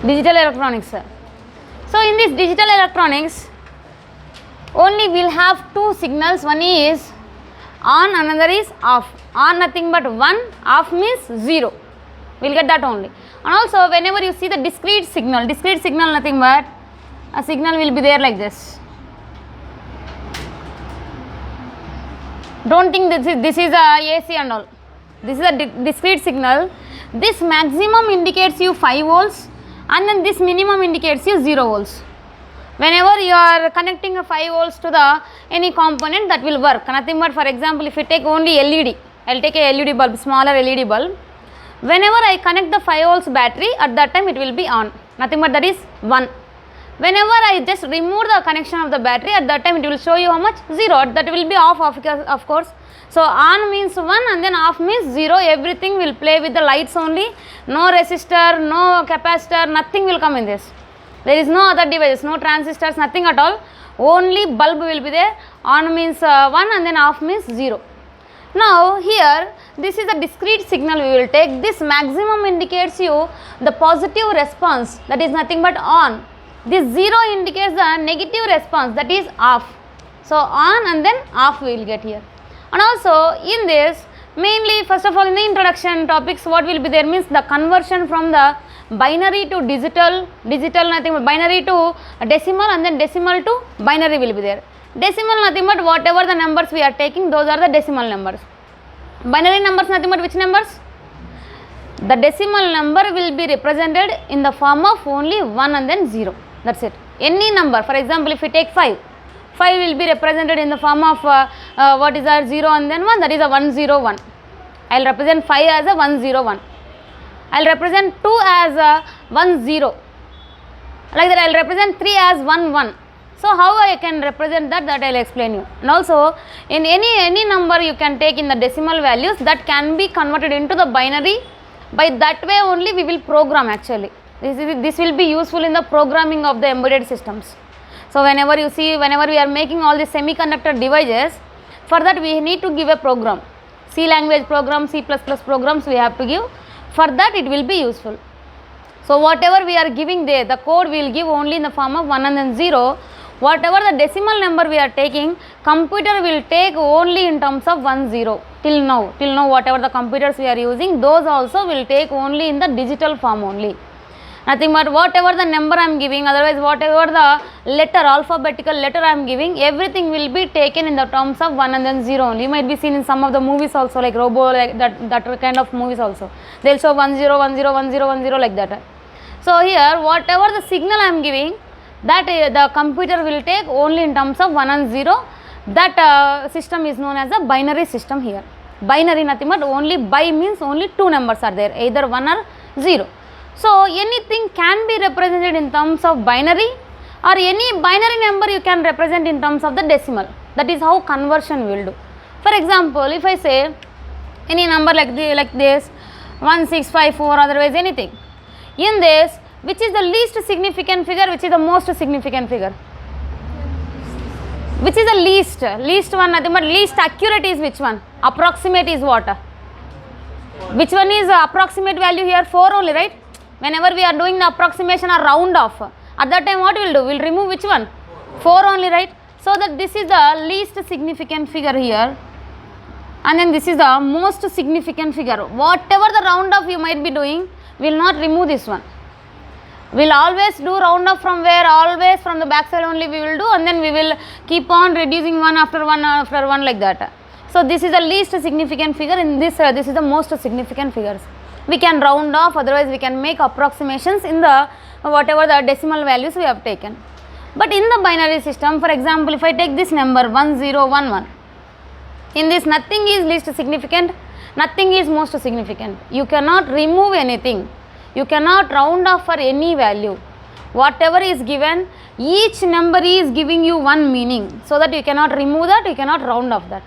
digital electronics. So in this digital electronics, only we'll have two signals, one is on, another is off. On nothing but 1, off means 0. We'll get that only. And also whenever you see the discrete signal nothing but a signal will be there like this. Don't think this is a AC and all. This is a discrete signal. This maximum indicates you 5 volts and then this minimum indicates you 0 volts. Whenever you are connecting a 5 volts to the any component, that will work. Nothing but, for example, if you take only LED, I will take a LED bulb, smaller LED bulb. Whenever I connect the 5 volts battery, at that time it will be on. Nothing but that is 1. Whenever I just remove the connection of the battery, at that time it will show you how much? 0. That will be off of course. So on means 1 and then off means 0. Everything will play with the lights only. No resistor, no capacitor, nothing will come in this. There is no other devices, no transistors, nothing at all. Only bulb will be there. On means 1 and then off means 0. Now here, this is a discrete signal we will take. This maximum indicates you the positive response, that is nothing but on. This 0 indicates the negative response, that is off. So on and then off we will get here. And also in this, mainly first of all in the introduction topics, what will be there means the conversion from the binary to digital nothing but binary to decimal and then decimal to binary will be there. Decimal nothing but whatever the numbers we are taking, those are the decimal numbers. Binary numbers nothing but which numbers? The decimal number will be represented in the form of only 1 and then 0. That's it. Any number, for example, if we take 5 will be represented in the form of what is our 0 and then 1, that is a 101. I will represent 5 as a 101. I will represent 2 as a 10. Like that I will represent 3 as 11. So how I can represent that I will explain you. And also in any number you can take in the decimal values, that can be converted into the binary. By that way only we will program actually. This will be useful in the programming of the embedded systems. So whenever we are making all the semiconductor devices, for that we need to give a program. C language program, C++ programs we have to give. For that it will be useful. So whatever we are giving there, the code we will give only in the form of 1 and then 0. Whatever the decimal number we are taking, computer will take only in terms of 10 till now whatever the computers we are using, those also will take only in the digital form only. Nothing but whatever the number I am giving, otherwise whatever the letter, alphabetical letter I am giving, everything will be taken in the terms of 1 and then 0 only. You might be seen in some of the movies also, like Robo, like that kind of movies also. They will show 10, 10, 10, 10 like that. So here whatever the signal I am giving, that the computer will take only in terms of 1 and 0. That system is known as a binary system here. Binary nothing but only bi means only 2 numbers are there, either 1 or 0. So anything can be represented in terms of binary, or any binary number you can represent in terms of the decimal. That is how conversion will do. For example, if I say any number like this 1654, otherwise anything, in this which is the least significant figure, which is the most significant figure? Which is the least one, nothing but least accurate is which one? Approximate is what? Which one is approximate value here? 4 only, right? Whenever we are doing the approximation or round off, at that time what we will do? We will remove which one? 4 only, right? So that this is the least significant figure here, and then this is the most significant figure. Whatever the round off you might be doing, we will not remove this one. We will always do round off from where? Always from the back side only we will do, and then we will keep on reducing one after one like that. So this is the least significant figure. In this is the most significant figures. We can round off, otherwise we can make approximations in the whatever the decimal values we have taken. But in the binary system, for example, if I take this number 1011, in this nothing is least significant, nothing is most significant. You cannot remove anything. You cannot round off for any value. Whatever is given, each number is giving you one meaning, so that you cannot remove that, you cannot round off that.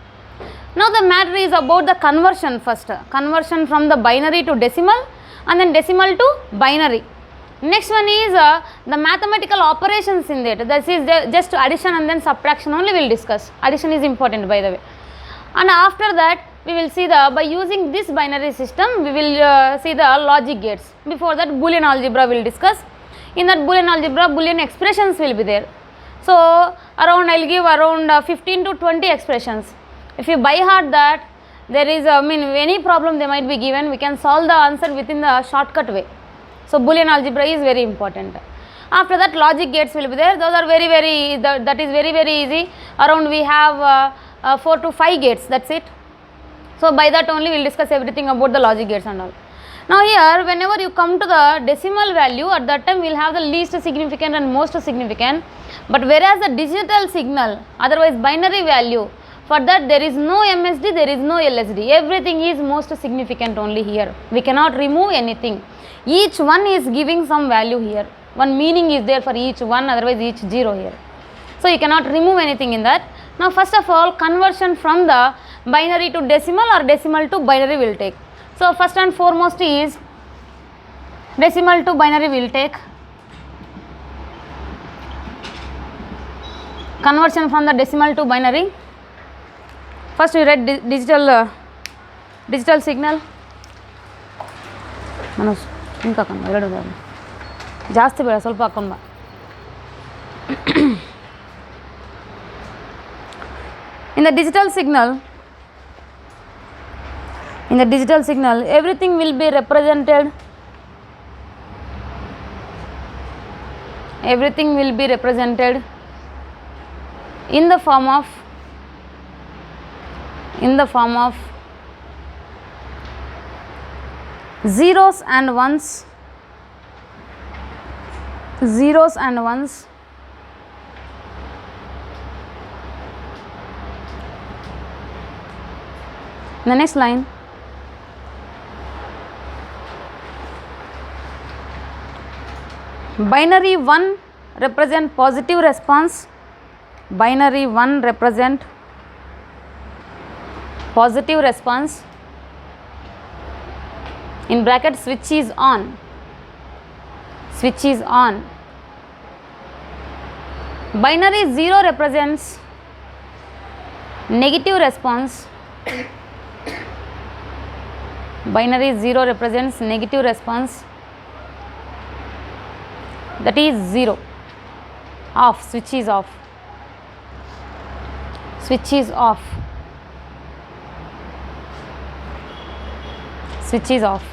Now the matter is about the conversion first. Conversion from the binary to decimal, and then decimal to binary. Next one is the mathematical operations in that. This is just addition and then subtraction only we will discuss. Addition is important, by the way. And after that we will see by using this binary system we will see the logic gates. Before that Boolean algebra we will discuss. In that Boolean algebra, Boolean expressions will be there. So around I'll give around 15 to 20 expressions. If you by heart that, there is any problem they might be given, we can solve the answer within the shortcut way. So Boolean algebra is very important. After that, logic gates will be there. Those are that is very easy. Around we have 4 to 5 gates, that's it. So by that only we will discuss everything about the logic gates and all. Now here, whenever you come to the decimal value, at that time we will have the least significant and most significant. But whereas the digital signal, otherwise binary value, for that there is no MSD, there is no LSD. Everything is most significant only here. We cannot remove anything. Each one is giving some value here. One meaning is there for each one, otherwise each 0 here. So you cannot remove anything in that. Now first of all, conversion from the binary to decimal or decimal to binary will take. So first and foremost is decimal to binary will take. Conversion from the decimal to binary. First we read digital signal. Manoj, inka kanna eradu garu. ಜಾಸ್ತಿ ಬೇಡ, ಸ್ವಲ್ಪ ಹಾಕೊಂಡು ಬಾ. In the digital signal, everything will be represented. Everything will be represented in the form of zeros and ones. Zeros and ones. The next line, binary 1 represent positive response. Binary 1 represent positive response. In bracket, switch is on. Switch is on. Binary 0 represents negative response. Binary 0 represents negative response, that is 0. Off, switch is off. Switch is off. Switch is off.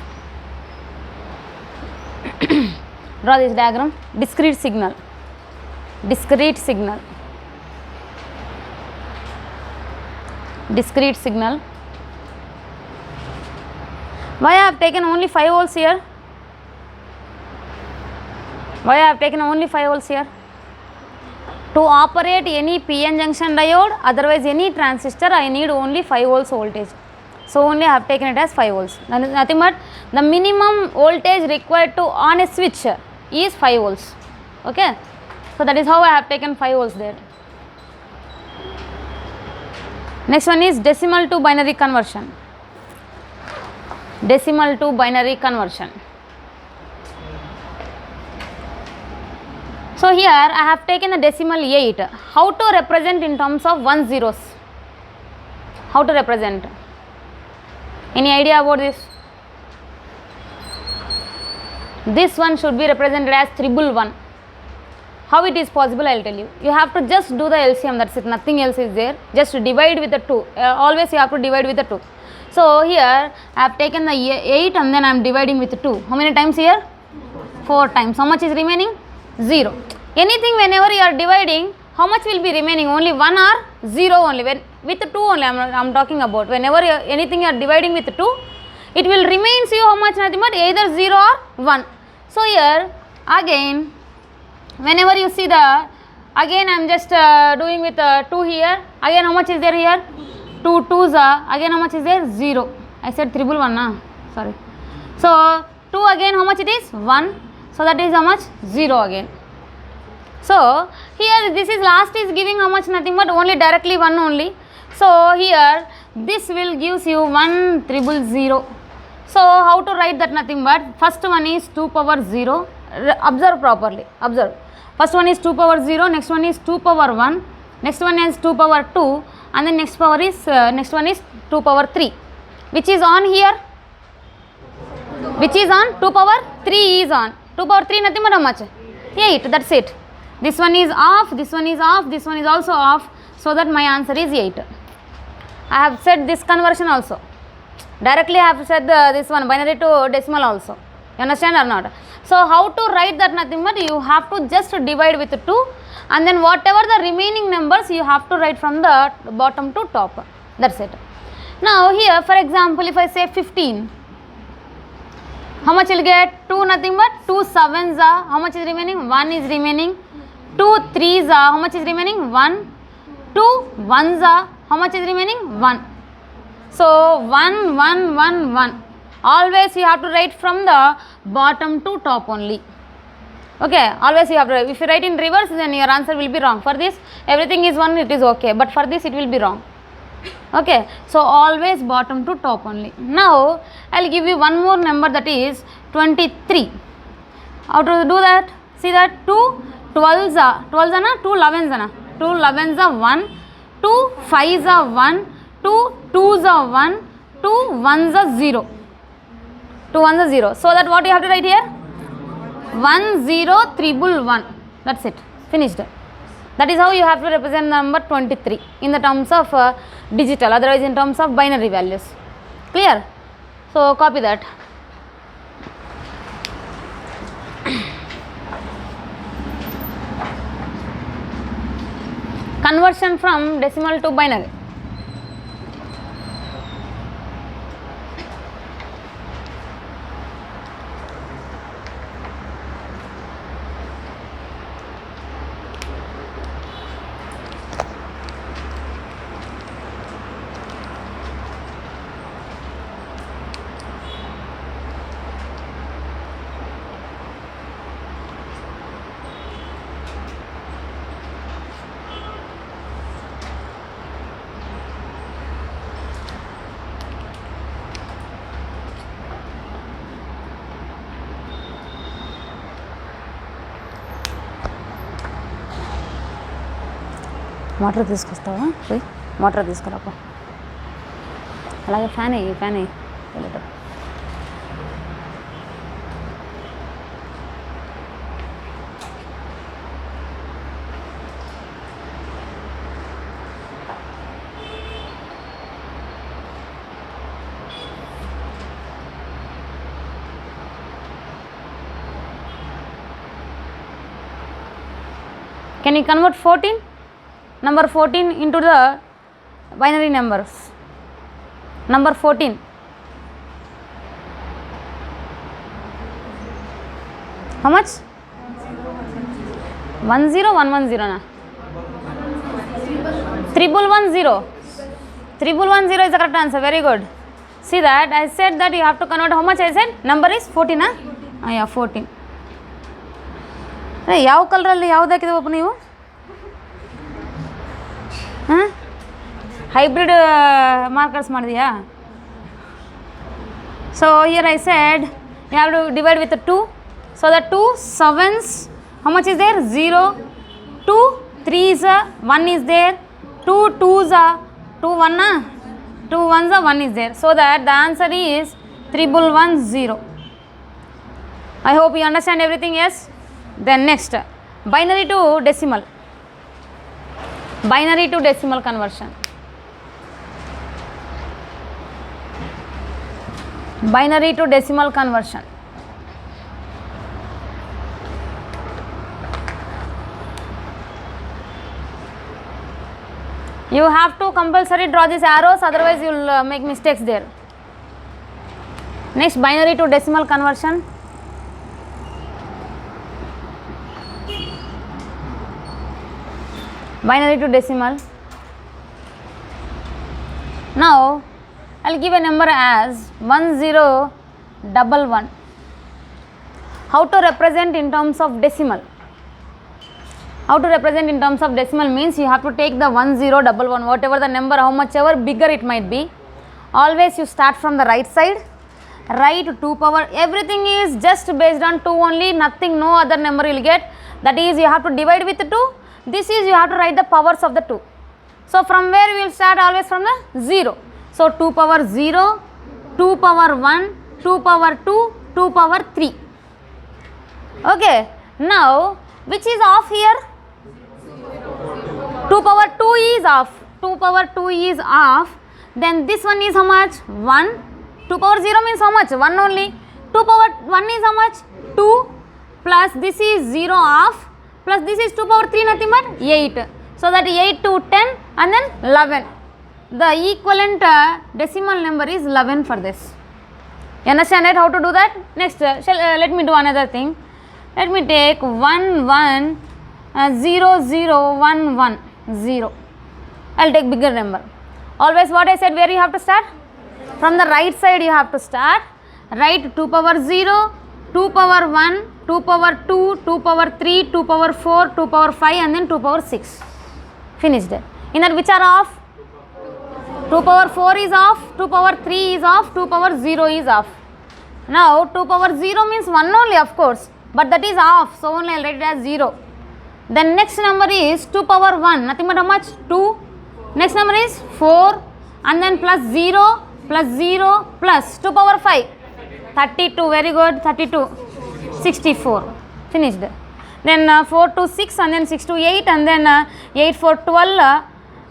Draw this diagram. Discrete signal. Discrete signal. Discrete signal. Why I have taken only 5 volts here? Why I have taken only 5 volts here? To operate any PN junction diode, otherwise any transistor, I need only 5 volts voltage. So only I have taken it as 5 volts. Nothing but the minimum voltage required to on a switch is 5 volts. Okay. So that is how I have taken 5 volts there. Next one is decimal to binary conversion. Decimal to binary conversion. So here I have taken the decimal 8. How to represent in terms of 1 zeros? How to represent? Any idea about this? This one should be represented as 111. How it is possible, I will tell you. You have to just do the LCM, that's it, nothing else is there. Just divide with the 2. Always you have to divide with the 2. So here I have taken the 8 and then I am dividing with 2. How many times here? 4 times. How much is remaining? 0. Anything whenever you are dividing, how much will be remaining? Only 1 or 0 only. When with 2 only I am talking about. Whenever anything you are dividing with 2, it will remains you how much? Nothing but either 0 or 1. So here again, whenever you see the, again I am just doing with 2 here. Again how much is there here? 2 2s are, again how much is there? 0. I said 111 sorry. So 2 again how much it is? 1. So that is how much? 0 again. So here this is last is giving how much? Nothing but only directly 1 only. So here this will gives you 1,000,000. So how to write that? Nothing but first one is 2 power 0. Observe properly. Observe. First one is 2 power 0. Next one is 2 power 1. Next one is 2 power 2. And then next one is 2 power 3. Which is on here? Which is on? 2 power 3 is on. 2 power 3 nothing but how much? 8. That's it. This one is off, this one is off, this one is also off. So that my answer is 8. I have said this conversion also. Directly I have said this one binary to decimal also. You understand or not? So how to write that? Nothing but you have to just divide with 2, and then whatever the remaining numbers you have to write from the bottom to top. That's it. Now here, for example, if I say 15, how much will get? 2, nothing but 2 sevens are, how much is remaining? 1 is remaining. 2 threes are, how much is remaining? 1. 2 ones are, how much is remaining? 1. So 1, 1, 1, 1. Always you have to write from the bottom to top only. Okay, always you have to write. If you write in reverse, then your answer will be wrong. For this, everything is 1, it is okay. But for this, it will be wrong. Okay, so always bottom to top only. Now, I will give you one more number, that is 23. How to do that? See that 2 12s are, 12s are na? 2 11s are na? 2 11s are 1, 2 5s are 1, 2 2s are 1, 2 1s are 0. 2 1s are 0. So that what you have to write here? 1 0 triple 1. That's it. Finished. That is how you have to represent number 23 in the terms of digital, otherwise in terms of binary values. Clear? So copy that. Conversion from decimal to binary. Water తీసుకొస్తావా? పోయి water తీసుకురాపో. అలాగే fan అయ్యి వెళ్ళేటప్పుడు. Can you convert 14? Number 14 into the binary numbers. Number 14. How much? 10110 na? 1110. 1110 is the correct answer. Very good. See that I said that you have to convert. How much I said? Number is 14 na? Yeah, 14. ಯಾವ ಕಲರಲ್ಲಿ ಯಾವ್ದು ಹಾಕಿದೆವಪ್ಪ ನೀವು? Hybrid markers ಮಾಡಿದೆಯಾ? So here I said you have to divide with 2. So the 2 sevens, how much is there? 0. 2 threes, 1 is there. 2 twos, 2 1, 2 ones, 1 is there. So that the answer is 1110. I hope you understand everything. Yes. Then next, binary to decimal. Binary to decimal conversion. Binary to decimal conversion. You have to compulsory draw these arrows, otherwise you will make mistakes there. Next, binary to decimal conversion. Binary to decimal. Now I'll give a number as 1011. How to represent in terms of decimal? How to represent in terms of decimal means you have to take the 1011, whatever the number, how much ever bigger it might be. Always you start from the right side, write 2 power. Everything is just based on 2 only, nothing, no other number you will get. That is, you have to divide with 2. This is, you have to write the powers of the 2. So from where we will start? Always from the 0. So 2 power 0, 2 power 1, 2 power 2, 2 power 3. Okay. Now Which is off here? 2 power 2 is off. 2 power 2 is off. Then this one is how much? 1. 2 power 0 means how much? 1 only. 2 power 1 is how much? 2. Plus this is 0 off. Plus this is 2 power 3 nothing but 8. So that 8 to 10 and then 11. The equivalent decimal number is 11 for this. You understand it? How to do that? Next, let me do another thing. Let me take 1 1 0 0 1 1 0. I'll take bigger number. Always what I said, where you have to start? From the right side you have to start. Write 2 power 0, 2 power 1, 2 power 2, 2 power 3, 2 power 4, 2 power 5 and then 2 power 6. Finished. In that which are off? 2 power 4 is off, 2 power 3 is off, 2 power 0 is off. Now 2 power 0 means 1 only of course, but that is off, so only I will write it as 0. Then next number is 2 power 1, nothing but how much? 2. Next number is 4 and then plus 0 plus 2 power 5. 32, very good, 32. 64, finished. Then 4 to 6 and then 6 to 8 and then 8 4 12.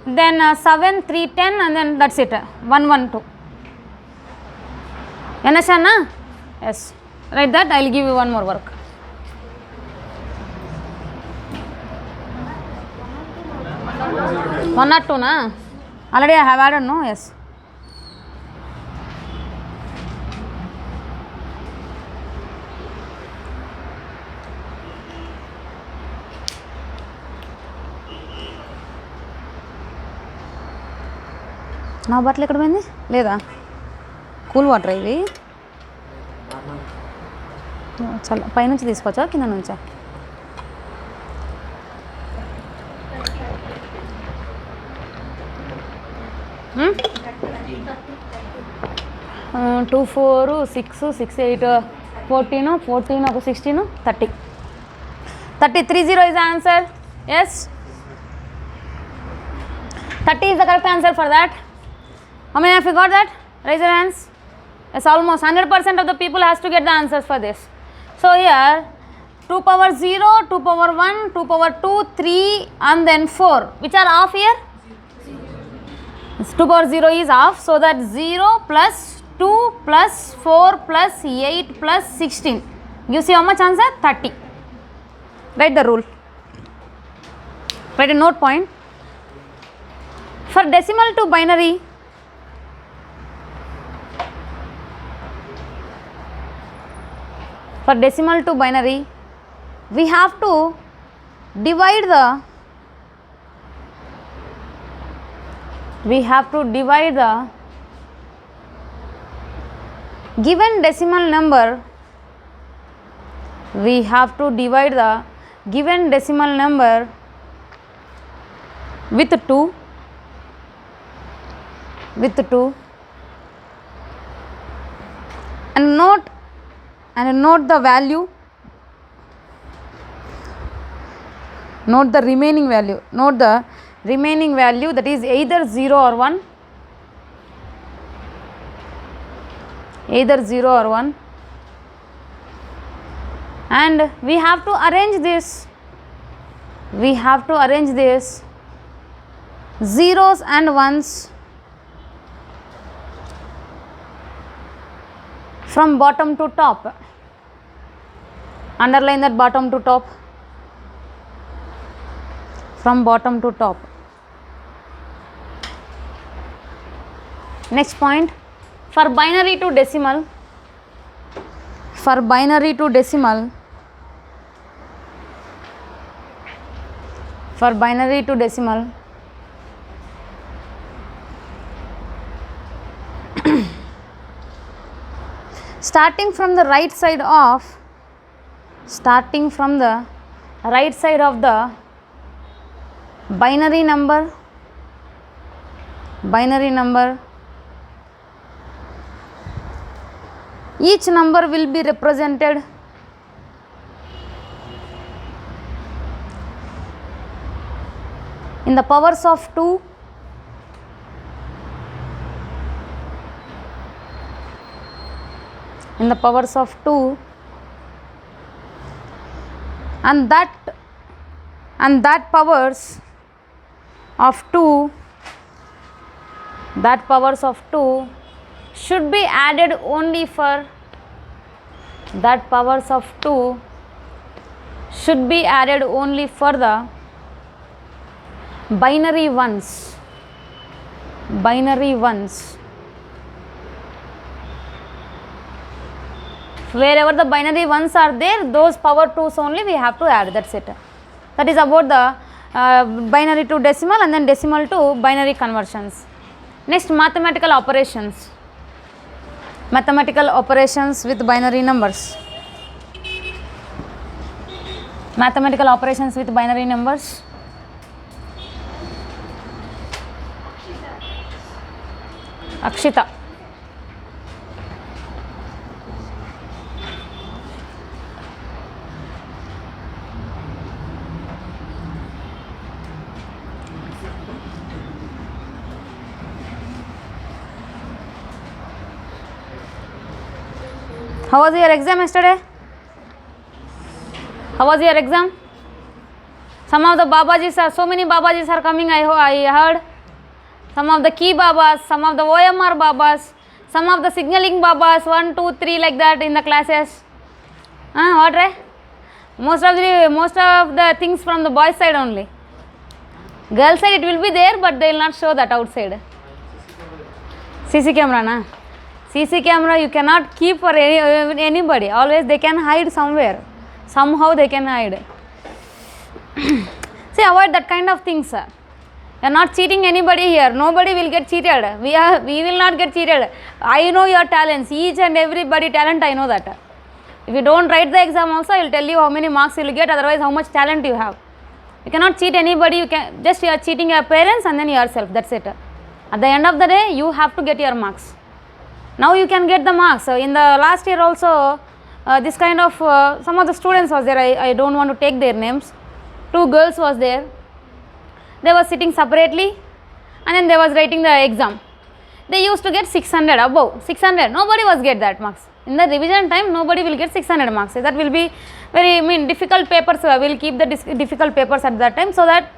Then 7 3 10 and then that's it. 1 1 2. You understand na? Yes. Write that. I will give you one more work. One or two na? Already I have added, no? Yes. నా బట్టలు ఎక్కడ పోయింది? లేదా? Cool water ఇవి చల్ల పైనుంచి తీసుకోవచ్చా కింద నుంచా? 2 4 6 6 8 14 14 ఒక 16 30 30 is the answer. Yes, 30 is the correct answer for that. How many of you got that? Raise your hands. Yes, almost 100% of the people has to get the answers for this. So here 2 power 0, 2 power 1, 2 power 2, 3 and then 4. Which are off here? 2 power 0 is off. So that 0 plus 2 plus 4 plus 8 plus 16 gives you how much answer? 30. Write the rule. Write a note point. For decimal to binary, we have to divide the given decimal number. We have to divide the given decimal number with 2 and note the value, note the remaining value, that is either 0 or 1, and we have to arrange this zeros and ones from bottom to top. Underline that, bottom to top, from bottom to top. Next point, for binary to decimal, starting from the right side of the binary number, each number will be represented in the powers of 2, and that and that powers of 2 should be added only for that powers of 2 should be added only for the binary ones. Wherever the binary ones are there, those power 2s only we have to add, that's it. That is about the binary to decimal and then decimal to binary conversions. Next, mathematical operations with binary numbers. Akshita. How was your exam yesterday? How was your exam? Some of the Babajis are, so many Babajis are coming, I heard. Some of the key Babas, some of the OMR Babas, some of the signaling Babas, 1, 2, 3 like that in the classes. What right? Most of the things from the boys side only. Girls side it will be there, but they will not show that outside. CC camera na? CC camera you cannot keep for anybody. Always they can hide somewhere. Somehow they can hide. See, avoid that kind of things. You are not cheating anybody here. Nobody will get cheated. We will not get cheated. I know your talents. Each and everybody talent, I know that. If you don't write the exam also, I will tell you how many marks you will get. Otherwise, how much talent you have. You cannot cheat anybody. You are cheating your parents and then yourself. That's it. At the end of the day, you have to get your marks. Now you can get the marks. So in the last year also, this kind of some of the students was there. I don't want to take their names. 2 girls was there. They were sitting separately and then they was writing the exam. They used to get 600 above 600. Nobody was get that marks. In the revision time, nobody will get 600 marks. That will be very difficult papers. We'll keep the difficult papers at that time so that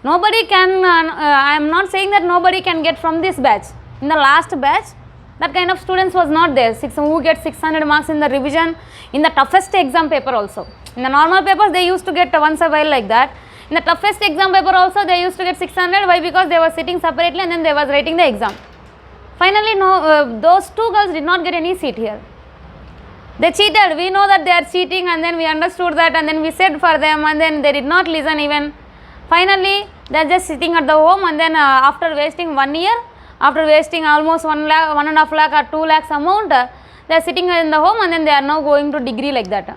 nobody can. I am not saying that nobody can get from this batch. In the last batch, that kind of students was not there. Who get 600 marks in the revision, in the toughest exam paper also. In the normal papers, they used to get once a while like that. In the toughest exam paper also, they used to get 600. Why? Because they were sitting separately and then they was writing the exam. Finally, those 2 girls did not get any seat here. They cheated. We know that they are cheating and then we understood that and then we said for them and then they did not listen even. Finally, they are just sitting at the home and then after wasting 1 year, after wasting almost 1 lakh, 1.5 lakh or 2 lakhs amount, they are sitting in the home and then they are now going to degree like that.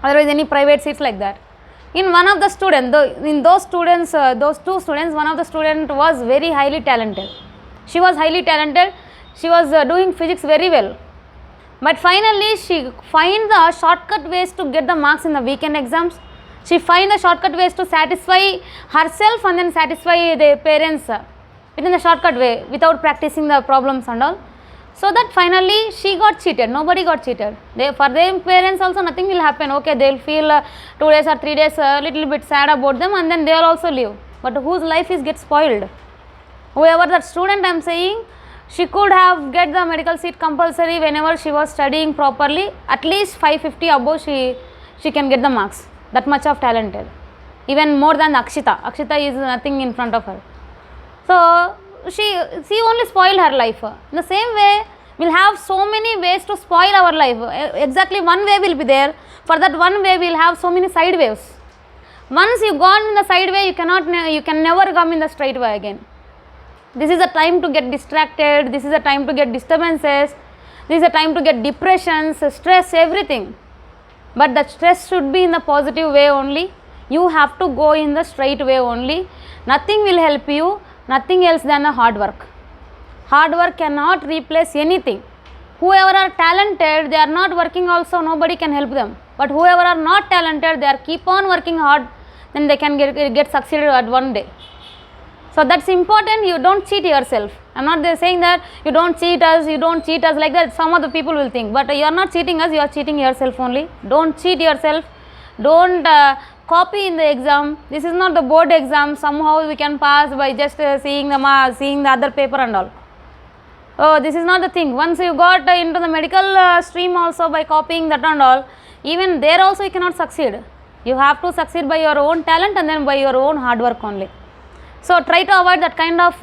Otherwise, any private seats like that. In one of the students, those 2 students, one of the student was very highly talented. She was highly talented. She was doing physics very well. But finally, she find the shortcut ways to get the marks in the weekend exams. She find the shortcut ways to satisfy herself and then satisfy the parents within the shortcut way without practicing the problems and all. So that finally she got cheated. Nobody got cheated. For their parents also nothing will happen. Okay, they will feel 2 days or 3 days a little bit sad about them and then they will also leave. But whose life is get spoiled? Whoever that student I am saying, she could have get the medical seat compulsory whenever she was studying properly. At least 550 above she can get the marks. That much of talented. Even more than Akshita. Akshita is nothing in front of her. So she only spoiled her life. In the same way, we'll have so many ways to spoil our life. Exactly one way will be there. For that one way, we'll have so many side ways. Once you gone in the side way, you can never come in the straight way again. This is a time to get distracted. This is a time to get disturbances. This is a time to get depressions, stress, everything. But the stress should be in the positive way only. You have to go in the straight way only. Nothing will help you. Nothing else than a hard work. Hard work cannot replace anything. Whoever are talented, they are not working also, nobody can help them. But whoever are not talented, they are keep on working hard, then they can get succeeded at one day. So that's important. You don't cheat yourself. I'm not saying that you don't cheat us like that. Some of the people will think, but you are not cheating us, you are cheating yourself only. Don't cheat yourself. Don't copy in the exam. This is not the board exam. Somehow we can pass by just seeing the other paper and all. Oh, this is not the thing. Once you got into the medical stream also, by copying that and all, even there also you cannot succeed. You have to succeed by your own talent and then by your own hard work only. So try to avoid that kind of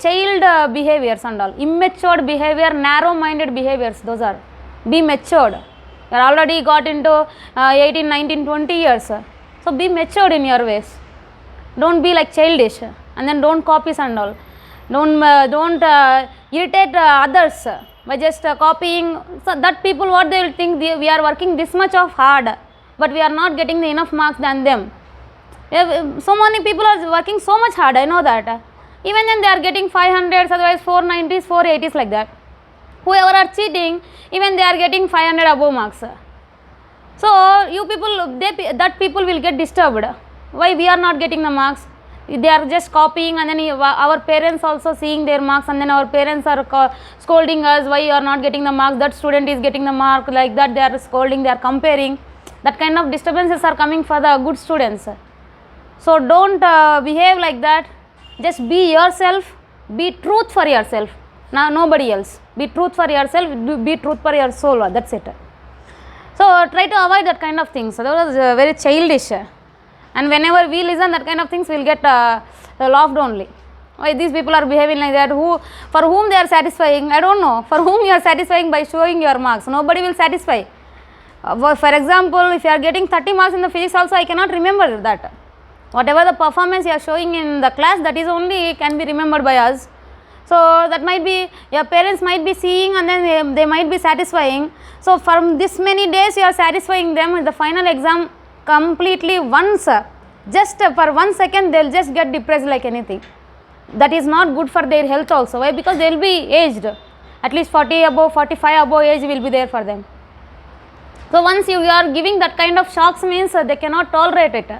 child behaviors and all. Immature behavior, narrow-minded behaviors, those are. Be matured. You are already got into 18, 19, 20 years. So be matured in your ways. Don't be like childish, and then don't copy and all. Don't irritate others by just copying. So that people, what they will think, we are working this much of hard, but we are not getting the enough marks than them. So many people are working so much hard, I know that. Even then they are getting 500s, otherwise 490s, 480s like that. Whoever are cheating, even they are getting 500 above marks. So you people, that people will get disturbed. Why we are not getting the marks? They are just copying, and then our parents also seeing their marks, and then our parents are scolding us, why you are not getting the marks, that student is getting the mark, like that they are scolding, they are comparing. That kind of disturbances are coming for the good students. So don't behave like that. Just be yourself, be truth for yourself, nobody else. Be truth for yourself, be truth for your soul, that's it. So try to avoid that kind of things. That was very childish. And whenever we listen that kind of things, we will get laughed only. Why these people are behaving like that? For whom they are satisfying? I don't know. For whom you are satisfying by showing your marks? Nobody will satisfy. For example, if you are getting 30 marks in the physics also, I cannot remember that. Whatever the performance you are showing in the class, that is only can be remembered by us. So that might be, your parents might be seeing, and then they might be satisfying. So from this many days you are satisfying them, in the final exam completely once, just for 1 second they will just get depressed like anything. That is not good for their health also. Why? Because they will be aged, at least 40 above, 45 above age will be there for them. So once you are giving that kind of shocks, means they cannot tolerate it.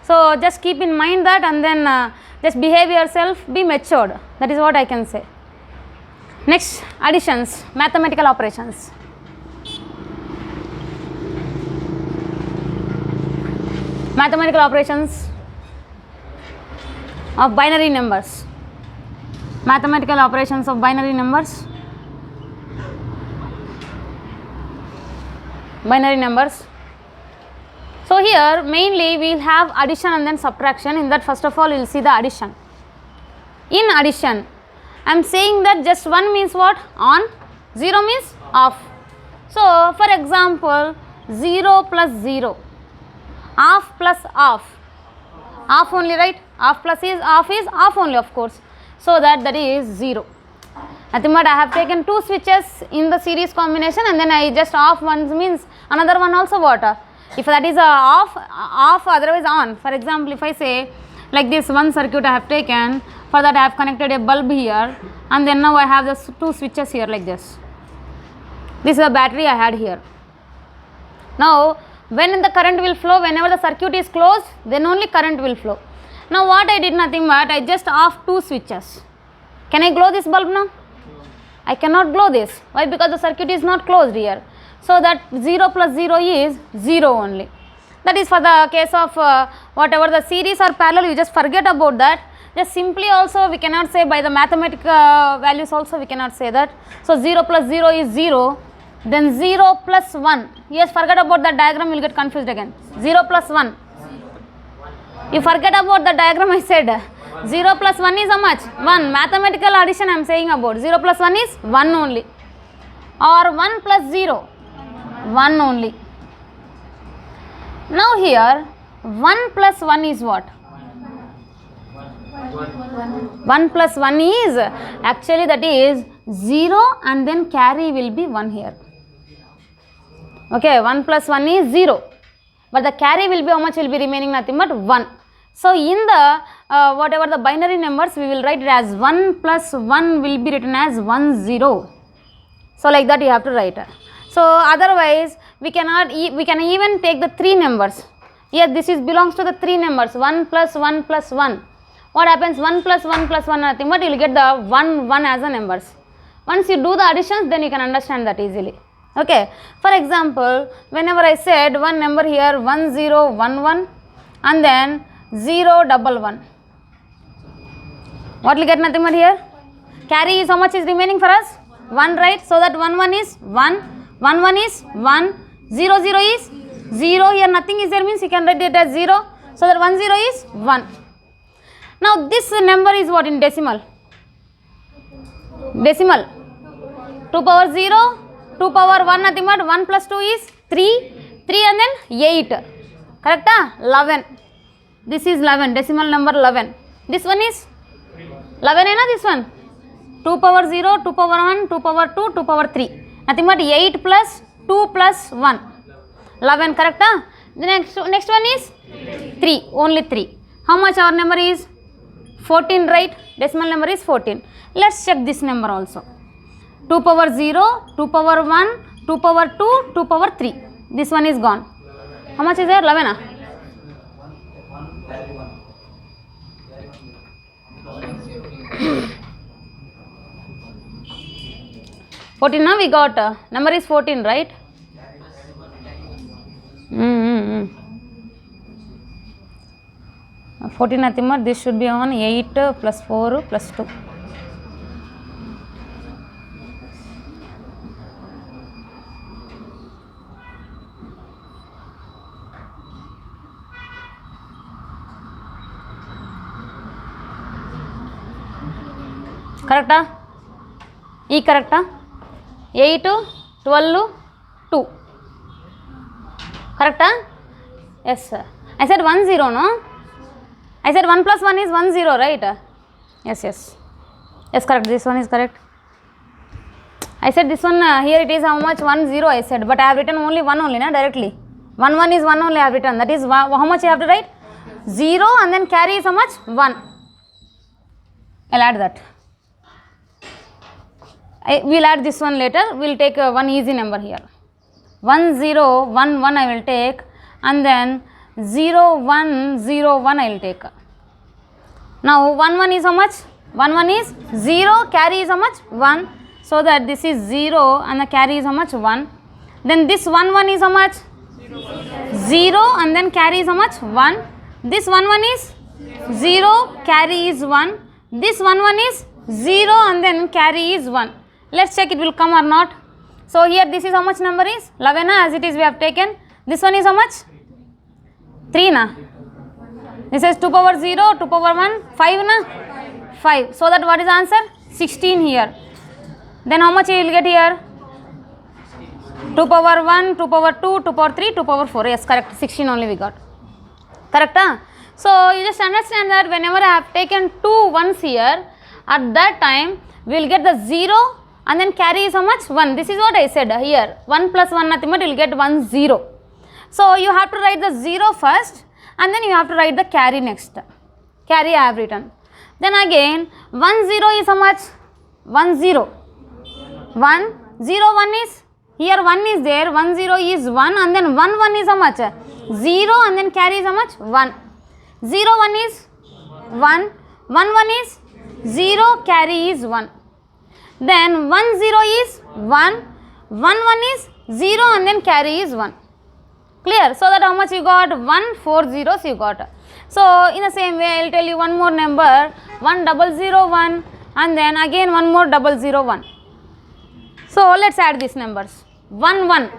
So just keep in mind that, and then just behave yourself, be matured. That is what I can say. Next, additions, mathematical operations. Mathematical operations of binary numbers. Mathematical operations of binary numbers. Binary numbers. So here mainly we will have addition and then subtraction. In that, first of all we will see the addition. In addition, I am saying that just 1 means what? On, 0 means off. So for example, 0 plus 0, half plus half, half only, right? Half plus is half only, of course. So that is 0. Nothing but I have taken 2 switches in the series combination, and then I just off one means another one also what? If that is a off, otherwise on. For example, if I say like this, one circuit I have taken, for that I have connected a bulb here, and then now I have the 2 switches here like this. This is a battery I had here. Now when the current will flow, whenever the circuit is closed, then only current will flow. Now what I did, nothing but I just off 2 switches. Can I glow this bulb now? I cannot glow this. Why? Because the circuit is not closed here. So that 0 plus 0 is 0 only. That is for the case of whatever the series or parallel, you just forget about that. Just simply also we cannot say by the mathematical values also we cannot say that. So 0 plus 0 is 0. Then 0 plus 1. Yes, forget about the diagram, you will get confused again. 0 plus 1. You forget about the diagram I said. 0 plus 1 is how much? 1. Mathematical addition I am saying about. 0 plus 1 is 1 only. Or 1 plus 0. 1 only. Now here 1 plus 1 is what? 1 plus 1 is actually that is 0, and then carry will be 1 here. Okay, 1 plus 1 is 0, but the carry will be how much will be remaining? Nothing but 1. So in the whatever the binary numbers, we will write it as 1 plus 1 will be written as 1 0. So like that you have to write. So otherwise we can even take the 3 numbers. Here this is belongs to the 3 numbers, 1 plus 1 plus 1. What happens? 1 plus 1 plus 1 nothing but you will get the 1 as a numbers. Once you do the additions, then you can understand that easily. Okay, for example, whenever I said one number here 1011 and then 011, what will get nothing but here? Carry is how much is remaining for us? 1, right? So that 1 is 1, 1 is 1, 0 is 0. Here nothing is there means you can write it as 0. So that 10 is 1. Now this number is what in decimal? Decimal. 2 power 0, 2 power 1 nothing but 1 plus 2 is 3, 3 and then 8. Correct? 11. This is 11, decimal number 11. This one is 11 and this one. 2 power 0, 2 power 1, 2 power 2, 2 power 3. Nothing but 8 plus 2 plus 1. 11, correct? The next one is 3, only 3. How much our number is? 14, right? Decimal number is 14. Let's check this number also. 2 power 0, 2 power 1, 2 power 2, 2 power 3. This one is gone. How much is there? 11. 14 now we got, number is 14, right? 14 nothing more, this should be on 8 plus 4 plus 2. Correct? E correct? 8, 12, 2. Correct? Yes, sir. I said 1 0, no? I said 1 plus 1 is 1 0, right? Yes, yes. Yes, correct. This one is correct. I said this one, here it is how much? 1 0 I said, but I have written only 1 only, na, directly. 1 1 is 1 only I have written. That is how much you have to write? 0 and then carry is how much? 1. I'll add that. We'll add this one later. We'll take one easy number here. 1 0 1 1 I will take and then 0 1 0 1 I will take. Now 1 1 is how much? 1 1 is 0, carry is how much? 1. So that this is 0 and the carry is how much? 1. Then this 1 1 is how much? 0 and then carry is how much? 1. This 1 1 is 0, carry is 1. This 1 1 is 0 and then carry is 1. Let's check it will come or not. So here this is how much number is? 11 as it is we have taken. This one is how much? 3 na. This is 2 power 0, 2 power 1, 5 na. 5. So that what is the answer? 16 here. Then how much you will get here? 2 power 1, 2 power 2, 2 power 3, 2 power 4. Yes, correct. 16 only we got. Correct? So you just understand that whenever I have taken 2 ones here, at that time we will get the 0 and then carry is how much? 1. This is what I said here. 1 plus 1 nothing but you will get 1 0. So you have to write the 0 first and then you have to write the carry next. Carry I have written. Then again 1 0 is how much? 1 0. 1 0 1 is, here 1 is there, 1 0 is 1 and then 1 1 is how much? 0 and then carry is how much? 1. 0 1 is 1, 1 1 is 0, carry is 1. Then 1 0 is 1, 1 1 is 0 and then carry is 1. Clear? So that how much you got? 1 4 zeros you got. So in the same way I will tell you one more number, 1001 and then again one more 001. So let's add these numbers. 1 1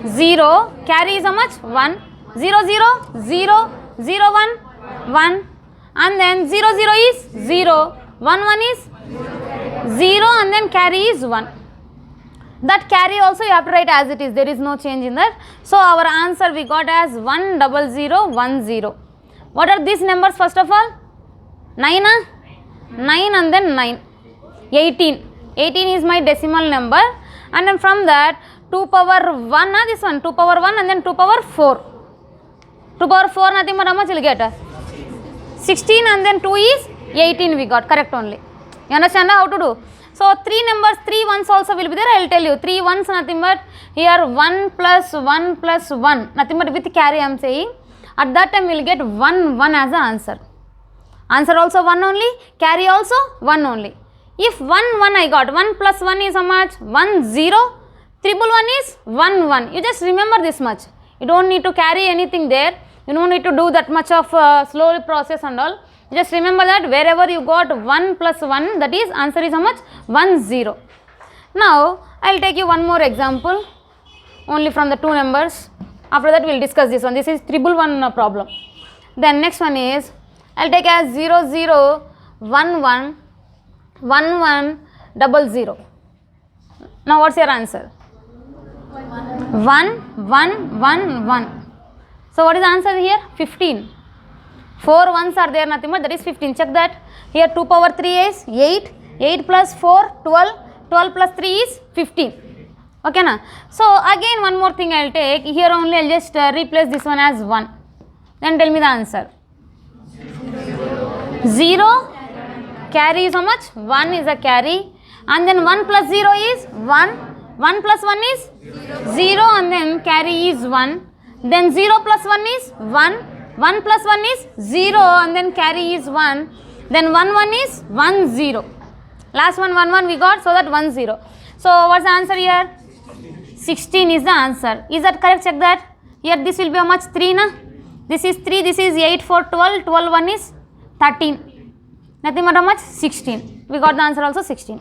0, carry is how much? 1, 0 0 0, 0 1 1 and then 0 0 is 0, 1 1 is 0 and then carry is 1. That carry also you have to write as it is, there is no change in that. So our answer we got as 10010. What are these numbers first of all? 9 and then 9. 18. 18 is my decimal number and then from that 2 power 1, this one 2 power 1 and then 2 power 4. 2 power 4 nothing but how much you will get? 16 and then 2 is 18 we got, correct only. You understand how to do? So 3 numbers, 3 ones also will be there, I will tell you. 3 ones nothing but here 1 plus 1 plus 1, nothing but with carry I am saying. At that time we will get 1 1 as the answer. Answer also 1 only, carry also 1 only. If 1 1 I got, 1 plus 1 is how much? 1 0, Triple one is 1 1. You just remember this much. You don't need to carry anything there. You don't need to do that much of slow process and all. Just remember that wherever you got 1 plus 1, that is answer is how much? 1 0. Now I will take you one more example only from the two numbers. After that we will discuss this one. This is triple one problem. Then next one is I will take as 0 0 1 1 1 1 double 0. Now what's your answer? 1 1 1 1. So what is the answer here? 15. 4 ones are there, nothing but that is 15. Check that. Here 2 power 3 is 8. 8 plus 4 12. 12 plus 3 is 15. Okay na? So again one more thing I will take. Here only I will just replace this one as 1. Then tell me the answer. 0 carry is how much? 1 is a carry. And then 1 plus 0 is 1. 1 plus 1 is 0 and then carry is 1. Then 0 plus 1 is 1. 1 plus 1 is 0 and then carry is 1. Then 1 1 is 1 0. Last one 1 1 we got, so that 1 0. So what's the answer here? 16 is the answer. Is that correct? Check that. Here this will be how much? 3 na? This is 3, this is 8 4 12. 12 1 is 13. Nothing but how much? 16. We got the answer also 16.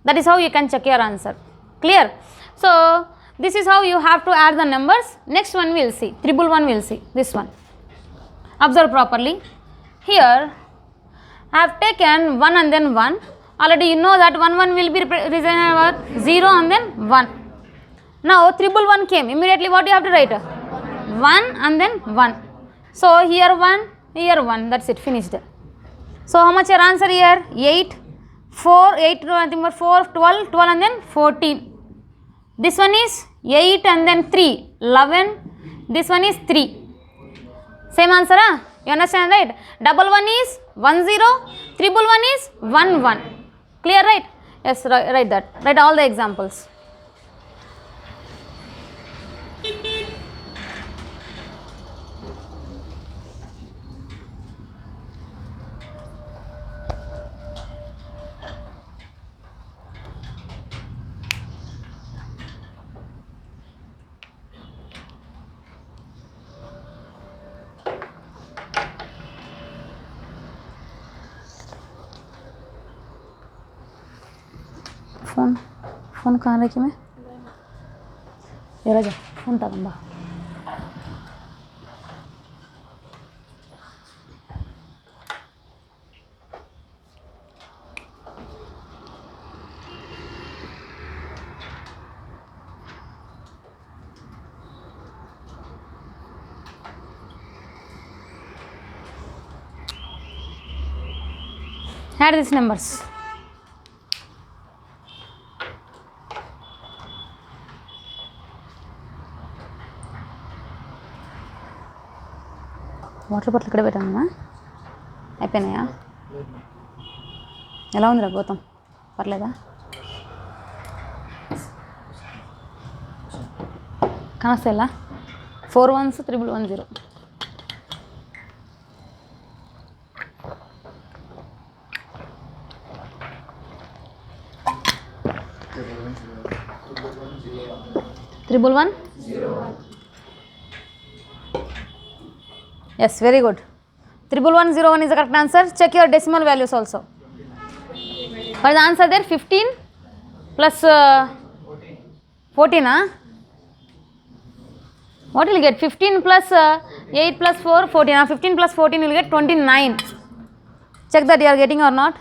That is how you can check your answer. Clear? So this is how you have to add the numbers. Next one we will see. Triple one we will see. This one. Observe properly. Here I have taken 1 and then 1. Already you know that 1 1 will be represented 0 and then 1. Now triple one came. Immediately what you have to write? 1 and then 1. So here 1, here 1. That's it. Finished. So how much your answer here? 8, 4, 8, nothing but 4, 12, 12 and then 14. This one is 8 and then 3, 11. This one is 3. Same answer, huh? You understand, right? Double one is 1 0, triple one is 1 1. Clear, right? Yes, write that. Write all the examples. Phone कहाँ रखी मैं? ये राजा phone था बंदा. Add these numbers. Water bottle ఇక్కడ పెట్టానమ్మా. అయిపోయినాయా? ఎలా ఉందిరా గౌతమ్? పర్లేదా? కానస్తేలా 4 1s 3 1 0. Triple one 0 1. Yes, very good. 1 0 1 is the correct answer. Check your decimal values also. What is the answer there? 15 plus 14. Huh? What will you get? 15 plus 8 plus 4, 14. 15 plus 14 will get 29. Check that you are getting or not.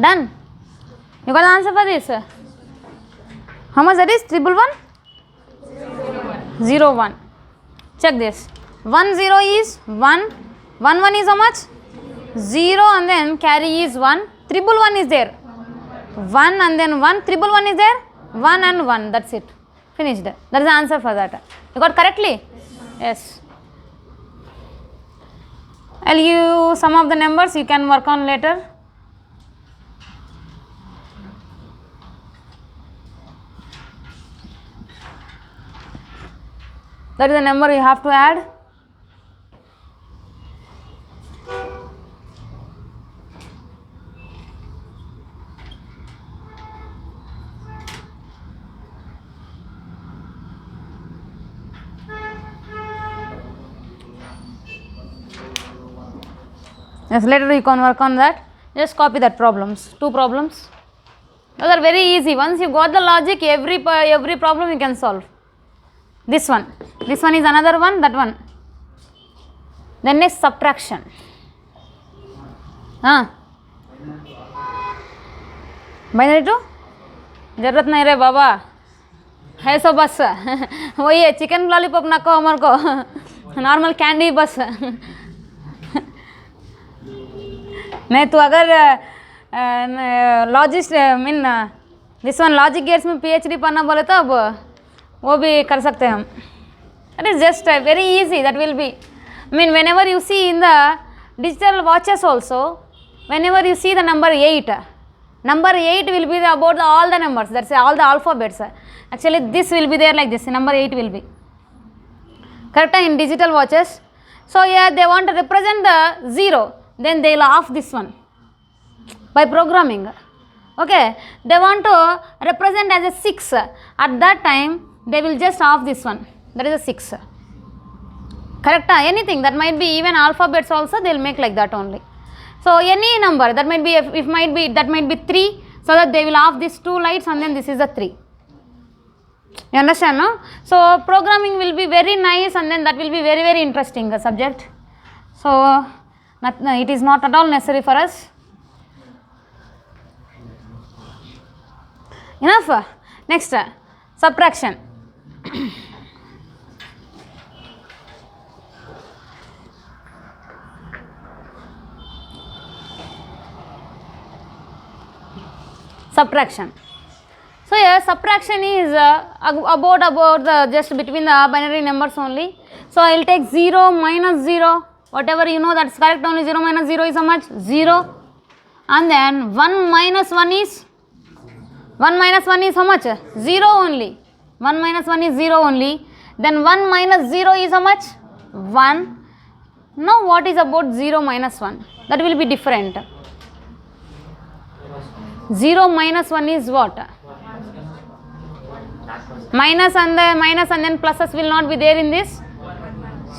Done. You got the answer for this? How much that is? 111? 0 1. Check this. 1 0 is 1. 1 1 is how much? 0 and then carry is 1. 111 is there. 1 and then 1. 111 is there. 1 and 1. That's it. Finished. That is the answer for that. You got correctly? Yes. I'll give you some of the numbers you can work on later. That is the number you have to add. Yes, later you can work on that. Just copy that problems. 2 problems. Those are very easy. Once you got the logic, every problem you can solve. This one is another one, that one. Then next subtraction. Binary 2? जरूरत नहीं रे बाबा, है सो बस वही है, chicken lollipop ना को हमारे को नॉर्मल कैंडी बस नहीं तो अगर लॉजिस्ट mean this one logic gates में PhD पढ़ना बोले तो अब वो भी कर सकते हैं हम. That is just very easy. That will be, I mean, whenever you see in the digital watches also, whenever you see the number 8 will be about all the numbers, that's all the alphabets. Actually this will be there like this, number 8 will be correct in digital watches. So here they want to represent the 0, then they will off this one by programming. Okay, they want to represent as a 6, at that time they will just off this one, that is a 6. Correct? Anything that might be even alphabets also they will make like that only. So any number that might be, if might be, that might be 3, so that they will off these 2 lights and then this is a 3. You understand, no? So programming will be very nice and then that will be very, very interesting subject. So it is not at all necessary for us. Enough? Next, subtraction. Subtraction. So here subtraction is about the just between the binary numbers only. So I will take 0 minus 0, whatever you know that's correct only. 0 minus 0 is how much? 0. And then 1 minus 1 is how much? 0 only. 1 minus 1 is 0 only. Then 1 minus 0 is how much? 1. Now what is about 0 minus 1? That will be different. 0 minus 1 is what? Minus and then pluses will not be there in this.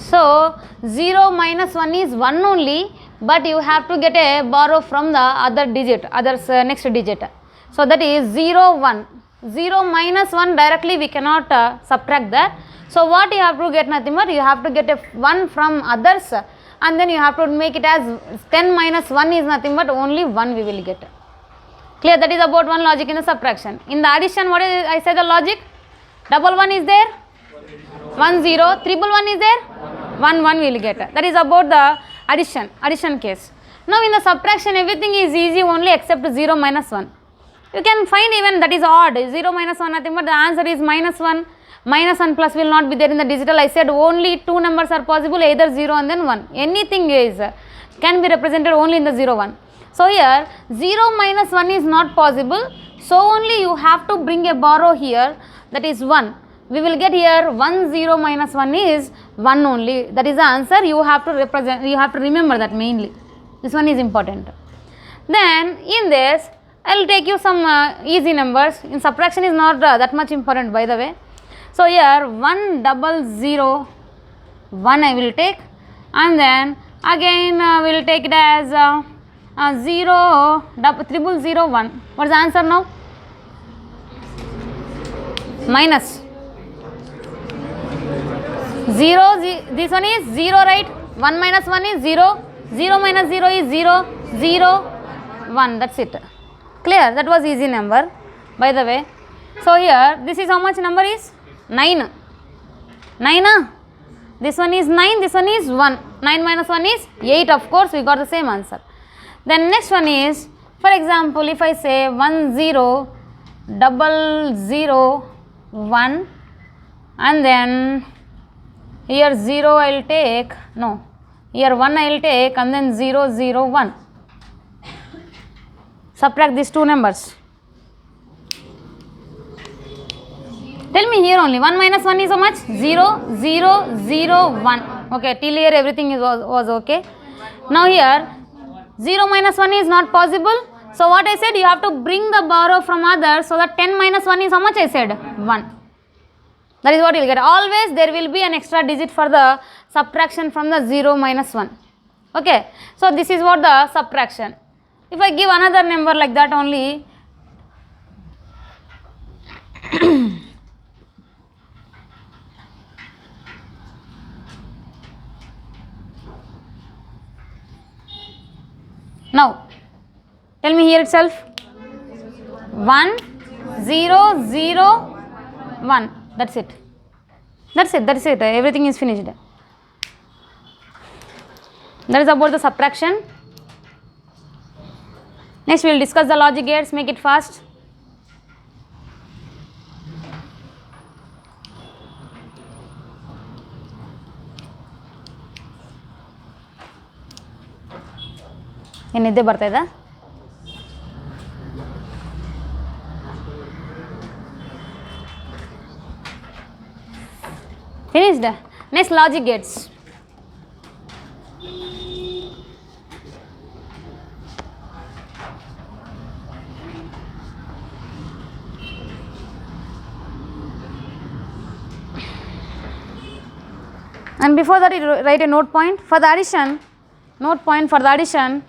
So 0 minus 1 is 1 only, but you have to get a borrow from the other digit, next digit. So that is 0 1. 0 minus 1 directly we cannot subtract that. So what you have to get, nothing but you have to get a 1 from others and then you have to make it as 10 minus 1 is nothing but only 1 we will get. Clear? That is about one logic in the subtraction. In the addition, what is I say the logic? 1 1 is there, 1 0, 111 is there, 1 1 we will get. That is about the addition case. Now in the subtraction everything is easy only except 0 minus 1. You can find even that is odd, 0 minus 1 nothing but the answer is minus 1. Minus and plus will not be there in the digital. I said only 2 numbers are possible, either 0 and then 1. Anything is can be represented only in the 0 1. So here 0 minus 1 is not possible. So only you have to bring a borrow here, that is 1. We will get here 1 0 minus 1 is 1 only. That is the answer. You have to represent, you have to remember that mainly. This one is important. Then in this I will take you some easy numbers. In subtraction is not that much important by the way. So here 1 0 0 1 I will take, and then again we will take it as 0 0 0 1. What is the answer now? Minus 0, this one is 0, right? 1 minus 1 is 0, 0 minus 0 is 0, 0, 1, that's it. Clear? That was easy number, by the way. So here, this is how much number is? 9. 9. This one is 9, this one is 1. 9 minus 1 is 8, of course, we got the same answer. Then next one is, for example, if I say 1 0 0 1, and then here 0 I will take, no, here 1 I will take, and then 0 0 1. Subtract these two numbers. Tell me here only, 1 minus 1 is how much? 0 0 0 1. Okay, till here everything was okay. Now here 0 minus 1 is not possible. So what I said, you have to bring the borrow from others, so that 10 minus 1 is how much I said? 1. That is what you will get. Always there will be an extra digit for the subtraction from the 0 minus 1. Okay. So this is what the subtraction. If I give another number like that only, now tell me here itself, 1 0 0 1. That's it. That's it. Everything is finished. That is about the subtraction. Next we will discuss the logic gates. Make it fast. ನಿದ್ದೆ ಬರ್ತಾ ಇದೆ? Finished. Next, logic gates. And before that, you write a note point for the addition. Note point for the addition.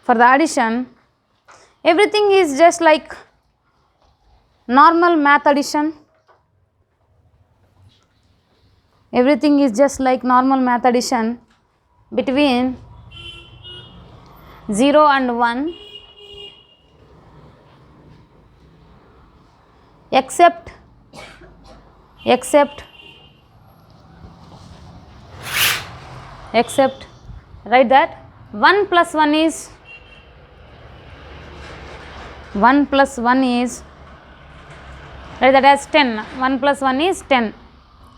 For the addition, everything is just like normal math addition. Everything is just like normal math addition between 0 and 1, except write that 1 plus 1 is 1 plus 1 is, write that as 10. 1 plus 1 is 10.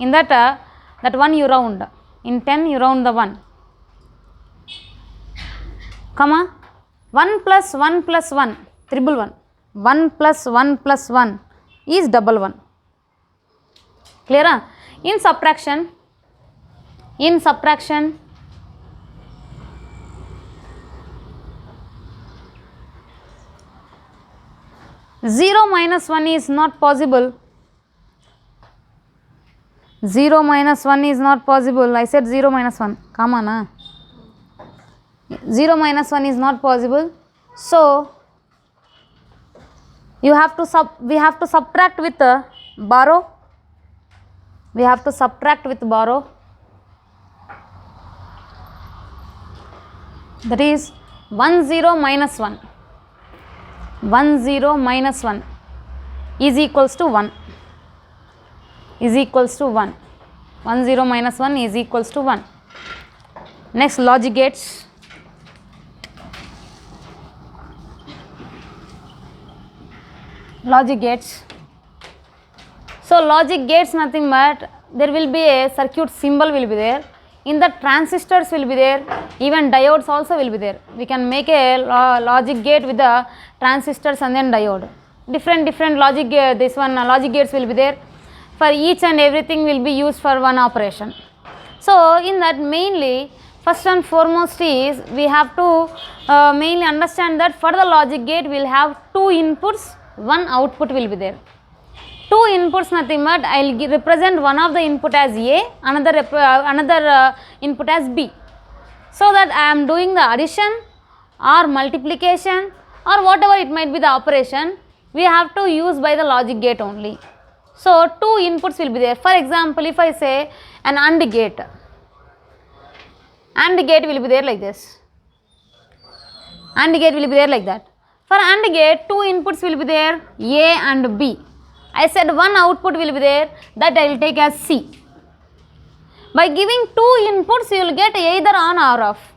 In that, that 1 you round. In 10 you round the 1. Comma 1 plus 1 plus 1, triple 1. 1 plus 1 plus 1 is double 1. Clear? In subtraction, 0 minus 1 is not possible. 0 minus 1 is not possible. I said 0 minus 1. Come on. 0 minus 1 is not possible. So we have to subtract with borrow. We have to subtract with borrow. That is 1 0 minus 1. 1 0 minus 1 is equals to 1. Is equals to 1. 1 0 minus 1 is equals to 1. Next, logic gates. Logic gates. So logic gates nothing but there will be a circuit symbol will be there. In the transistors will be there, even diodes also will be there. We can make a logic gate with the transistors and then diode. Different logic logic gates will be there. For each and everything will be used for one operation. So in that mainly, first and foremost is we have to mainly understand that for the logic gate we will have two inputs, one output will be there. Two inputs nothing but I will represent one of the input as A, another input as B. So that I am doing the addition or multiplication or whatever it might be the operation, we have to use by the logic gate only. So 2 inputs will be there. For example, if I say an AND gate will be there like this. AND gate will be there like that. For AND gate, 2 inputs will be there, A and B. I said one output will be there, that I will take as C. By giving 2 inputs, you will get either on or off.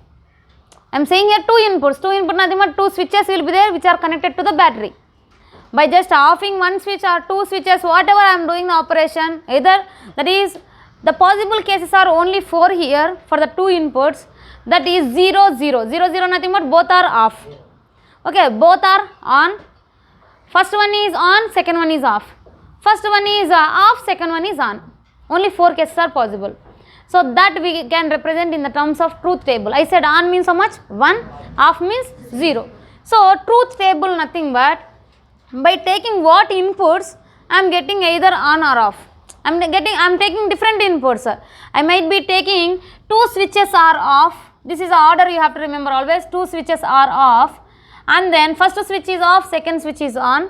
I am saying here 2 inputs. 2 input nothing but 2 switches will be there which are connected to the battery. By just offing one switch or 2 switches, whatever I am doing the operation, either that is the possible cases are only 4 here for the 2 inputs, that is 0, 0, 0, 0 nothing but both are off. Okay, both are on. First one is on, second one is off. First one is off, second one is on. Only 4 cases are possible. So that we can represent in the terms of truth table. I said on means how much? 1, off means 0. So truth table nothing but by taking what inputs I am getting either on or off. I am taking different inputs. I might be taking 2 switches are off. This is the order you have to remember always. 2 switches are off, and then first switch is off, second switch is on.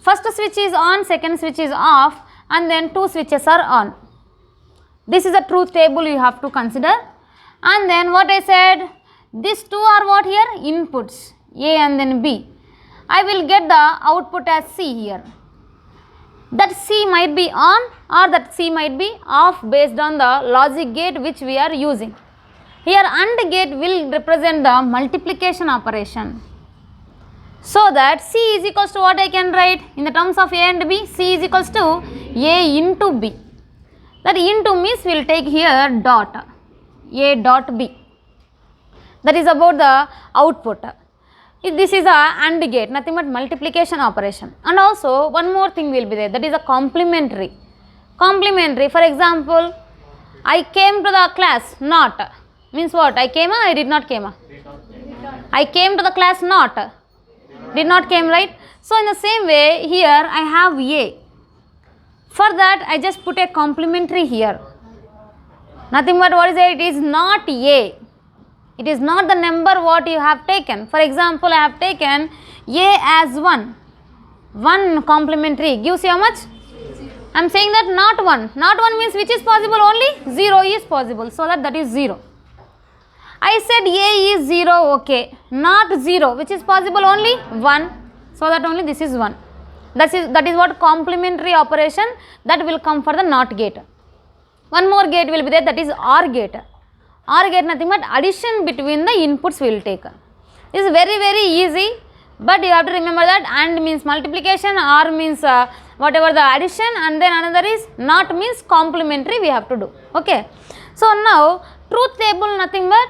First switch is on, second switch is off, and then 2 switches are on. This is a truth table you have to consider. And then what I said, these 2 are what here? Inputs, A and then B. I will get the output as C here. That C might be on or that C might be off based on the logic gate which we are using. Here AND gate will represent the multiplication operation. So that C is equals to what I can write in the terms of A and B? C is equals to A into B. That into means we will take here dot, A dot B. That is about the output. This is a AND gate, nothing but multiplication operation. And also one more thing will be there, that is a complementary. Complementary, for example, I came to the class not, means what? I came or I did not came? I came to the class not, did not came, right? So in the same way here I have A. For that I just put a complementary here. Nothing but what is it? It is not A. It is not the number what you have taken. For example, I have taken A as 1. 1 complementary gives you how much? I am saying that not 1. Not 1 means which is possible? Only 0 is possible. So that is 0. I said A is 0, okay. Not 0, which is possible? Only 1. So that only this is 1. That is what complementary operation that will come for the NOT gate. One more gate will be there, that is OR gate. OR gate nothing but addition between the inputs we will take. This is very very easy, but you have to remember that AND means multiplication, OR means whatever the addition, and then another is NOT means complementary we have to do. Okay. So now truth table nothing but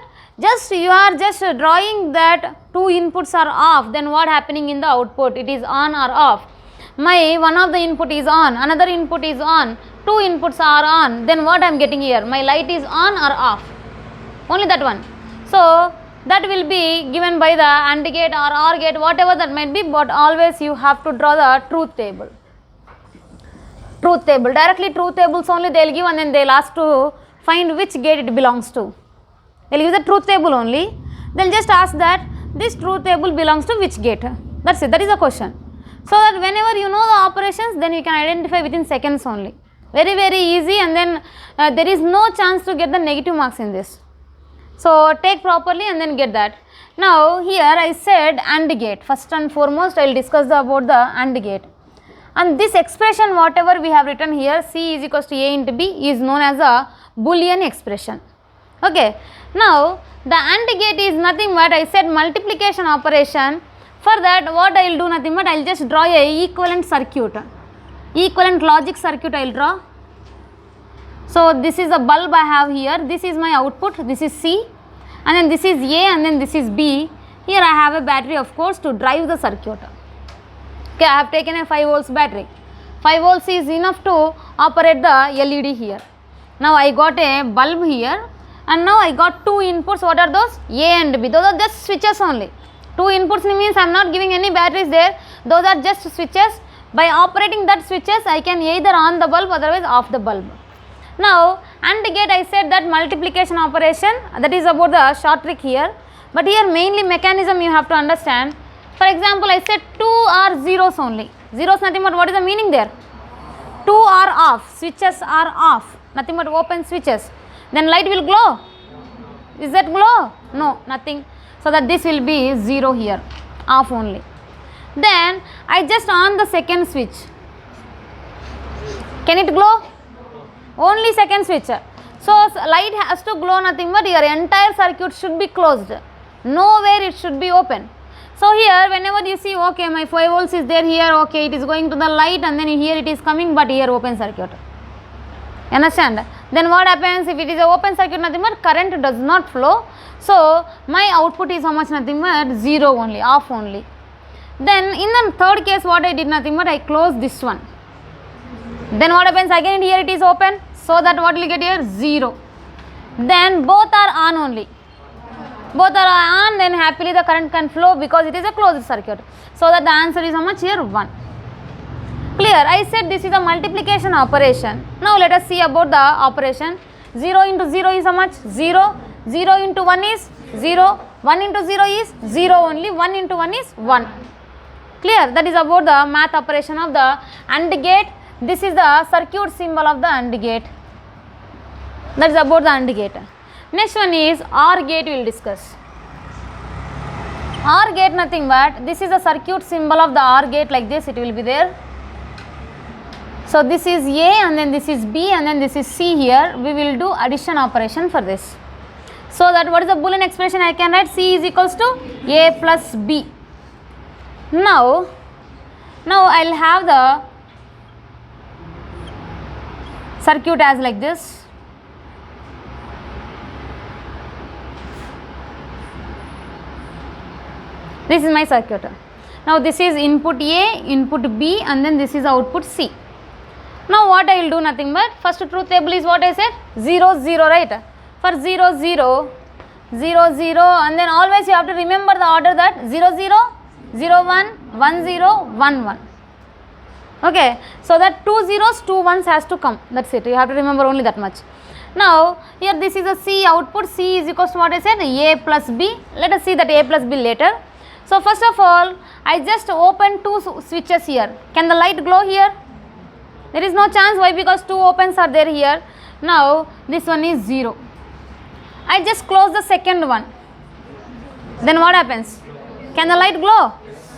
you are just drawing that 2 inputs are off, then what happening in the output? It is on or off. My one of the input is on, another input is on, 2 inputs are on, then what I am getting here? My light is on or off? Only that one. So that will be given by the AND gate or OR gate, whatever that might be, but always you have to draw the truth table. Truth table, directly truth tables only they will give, and then they will ask to find which gate it belongs to. They will give the truth table only, they will just ask that this truth table belongs to which gate. That is it, that is the question. So that whenever you know the operations, then you can identify within seconds only. Very very easy, and then there is no chance to get the negative marks in this. So take properly and then get that. Now here I said AND gate. First and foremost I will discuss about the AND gate. And this expression whatever we have written here, C is equals to A into B, is known as a Boolean expression. Okay. Now the AND gate is nothing but I said multiplication operation. For that what I will do nothing but I will just draw a equivalent circuit. Equivalent logic circuit I will draw. So this is a bulb I have here, this is my output, this is C, and then this is A, and then this is B. Here I have a battery of course to drive the circuit. Okay, I have taken a 5 volts battery. 5 volts is enough to operate the LED here. Now I got a bulb here, and now I got 2 inputs. What are those? A and B. Those are just switches only. 2 inputs means I am not giving any batteries there. Those are just switches. By operating that switches, I can either on the bulb, otherwise off the bulb. Now AND gate I said that multiplication operation, that is about the short trick here, but here mainly mechanism you have to understand. For example, I said 2 are zeros only. Zeros nothing but what is the meaning there? 2 or are off, switches are off, nothing but open switches, then light will glow. Is that glow? No, nothing. So that this will be 0 here, off only. Then I just on the second switch. Can it glow? Only second switch. So light has to glow, nothing but your entire circuit should be closed. Nowhere it should be open. So here whenever you see, okay, my 5 volts is there here, okay, it is going to the light, and then here it is coming, but here open circuit. Understand? Then what happens if it is a open circuit, nothing but current does not flow. So my output is how much, nothing but 0 only, off only. Then in the third case what I did, nothing but I close this one. Then what happens again, here it is open, so that what will get here, 0. Then both are on only. Both are on, then happily the current can flow because it is a closed circuit. So that the answer is how much here, 1. Clear? I said this is a multiplication operation. Now let us see about the operation. 0 into 0 is how much? 0. 0 into 1 is 0. 1 into 0 is 0 only. 1 into 1 is 1. Clear? That is about the math operation of the AND gate. This is the circuit symbol of the AND gate. That is about the AND gate. Next one is OR gate, we will discuss. OR gate, nothing but this is the circuit symbol of the OR gate, like this it will be there. So this is A and then this is B and then this is C here. We will do addition operation for this. So that what is the Boolean expression I can write? C is equals to A plus B. Now I will have the circuit as like this. This is my circuit. Now this is input A, input B and then this is output C. Now what I will do, nothing but first truth table is what I said, 0 0, right? For 0 0 0 0 and then always you have to remember the order, that 0 0 0 1 1 0 1 1. Okay, so that 2 zeros 2 ones has to come, that's it, you have to remember only that much. Now here this is a C output. C is equals to what I said, A plus B. Let us see that A plus B later. So first of all I just open 2 switches here. Can the light glow here? There is no chance. Why? Because 2 opens are there here. Now this one is 0. I just close the second one. Then what happens? Can the light glow?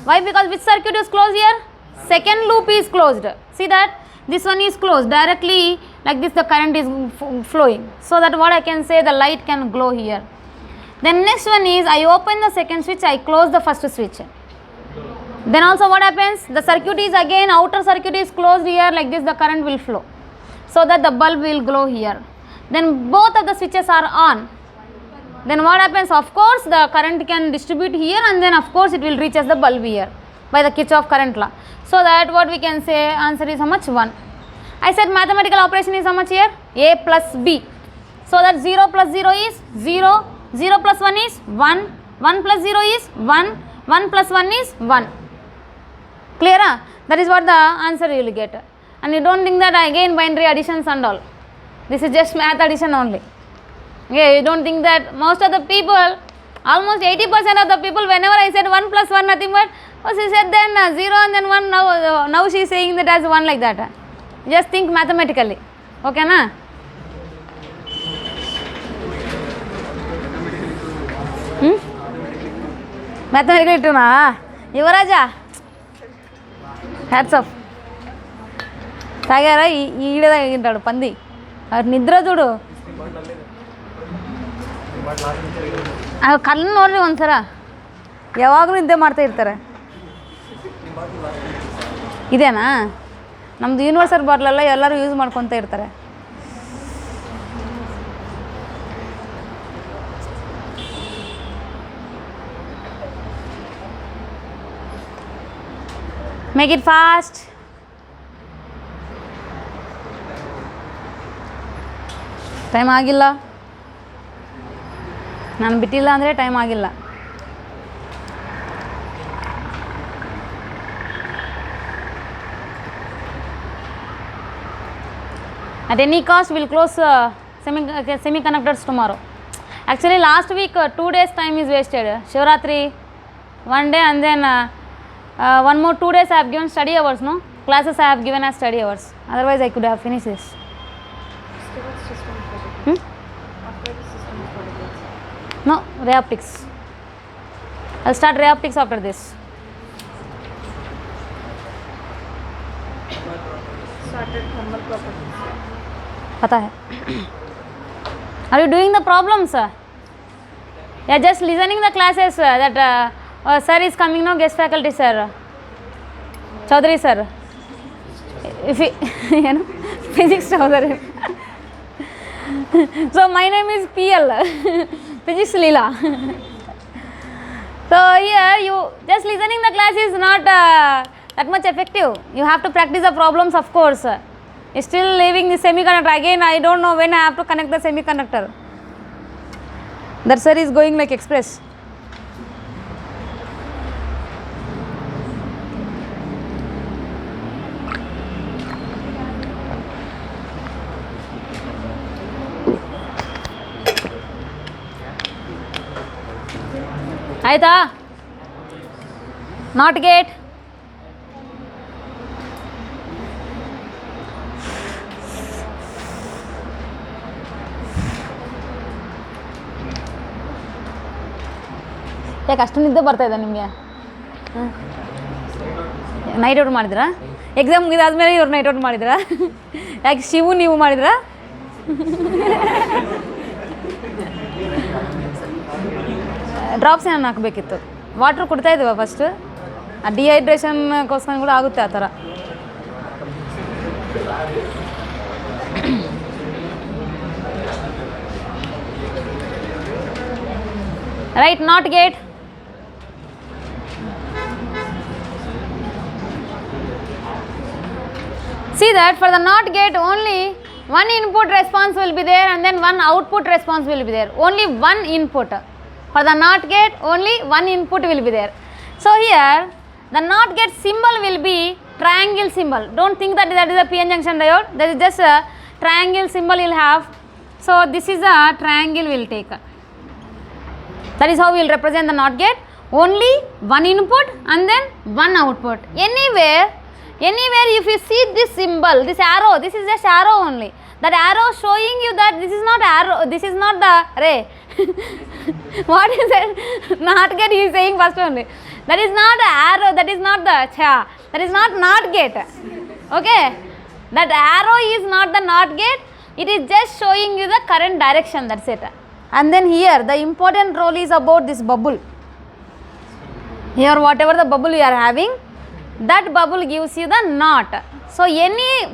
Why? Because which circuit is closed here? Second loop is closed. See that? This one is closed. Directly like this the current is flowing. So that what I can say, the light can glow here. Then next one is I open the second switch, I close the first switch. Then also what happens? The circuit is again, outer circuit is closed here, like this the current will flow. So that the bulb will glow here. Then both of the switches are on. Then what happens? Of course the current can distribute here and then of course it will reach as the bulb here by the Kirchhoff current law. So that what we can say, answer is how much? 1. I said mathematical operation is how much here? A plus B. So that 0 plus 0 is 0. 0 plus 1 is 1, 1 plus 0 is 1, 1 plus 1 is 1. Clear? That is what the answer you will get. And you don't think that again binary additions and all. This is just math addition only. Okay, you don't think that most of the people, almost 80% of the people, whenever I said 1 plus 1 nothing but, oh, she said then 0 and then 1, now she is saying that as 1 like that. Just think mathematically. Okay na? Mathematically too na? Yuvaraja, hats off. తాగారా ఈడే తాగింటాడు పంది, అది నిద్ర చూడు, ಕಣ್ಣು ನೋಡ್ರಿ ಒಂದ್ಸರ, ಯಾವಾಗಲೂ ನಿದ್ದೆ ಮಾಡ್ತಾ ಇರ್ತಾರೆ. ಇದೇನಾ ನಮ್ಮದು ಯೂನಿವರ್ಸಲ್ ಬಾಟ್ಲೆಲ್ಲ ಎಲ್ಲರೂ ಯೂಸ್ ಮಾಡ್ಕೊತ ಇರ್ತಾರೆ. Make it fast. ಟೈಮ್ ಆಗಿಲ್ಲ, ನಾನು ಬಿಟ್ಟಿಲ್ಲ ಅಂದರೆ ಟೈಮ್ ಆಗಿಲ್ಲ. At any cost we will close semiconductors tomorrow. Actually last week 2 days time is wasted. Shivratri 1 day and then one more 2 days I have given study hours, no? classes I have given as study hours. Otherwise I could have finished this. No, ray optics. I'll start ray optics after this. Started thermal properties. पता है. Are you doing the problems? Yeah, just listening the classes that sir is coming, no, guest faculty sir, Chaudhary sir, if he, you know, physics Chaudhary. So my name is PL, physics Leela. So here you just listening the class is not that much effective. You have to practice the problems, of course. Still leaving the semiconductor again. I don't know when I have to connect the semiconductor. That sir is going like express. ಆಯ್ತಾ? Not gate. ಯಾಕೆ ಅಷ್ಟು ನಿದ್ದೆ ಬರ್ತಾಯಿದೆ ನಿಮಗೆ? Night out ಮಾಡಿದ್ರಾ? Exam ಮುಗಿದಾದ್ಮೇಲೆ ಇವ್ರು night out ಮಾಡಿದ್ರಾ? ಯಾಕೆ ಶಿವು ನೀವು ಮಾಡಿದ್ರಾ? ಡ್ರಾಪ್ಸ್ ಏನಾರು ಹಾಕಬೇಕಿತ್ತು. ವಾಟ್ರ್ ಕುಡ್ತಾ ಇದ್ದೀವ ಫಸ್ಟು, ಆ ಡಿಹೈಡ್ರೇಷನ್ಗೋಸ್ಕರ ಕೂಡ ಆಗುತ್ತೆ ಆ ಥರ. Right, not gate. See that for the NOT gate only one input response will be there and then one output response will be there. Only one input. For the NOT gate only one input will be there. So here the NOT gate symbol will be triangle symbol. Don't think that that is a PN junction diode. That is just a triangle symbol you will have. So this is a triangle we will take. That is how we will represent the NOT gate. Only one input and then one output. Anywhere if you see this symbol, this arrow, this is just arrow only. That arrow showing you that this is not arrow, this is not the ray. What is it? NOT gate he is saying first only. That is not the arrow, that is not the that is not NOT gate. Okay? That arrow is not the NOT gate. It is just showing you the current direction, that's it. And then here the important role is about this bubble. Here whatever the bubble you are having, that bubble gives you the NOT. So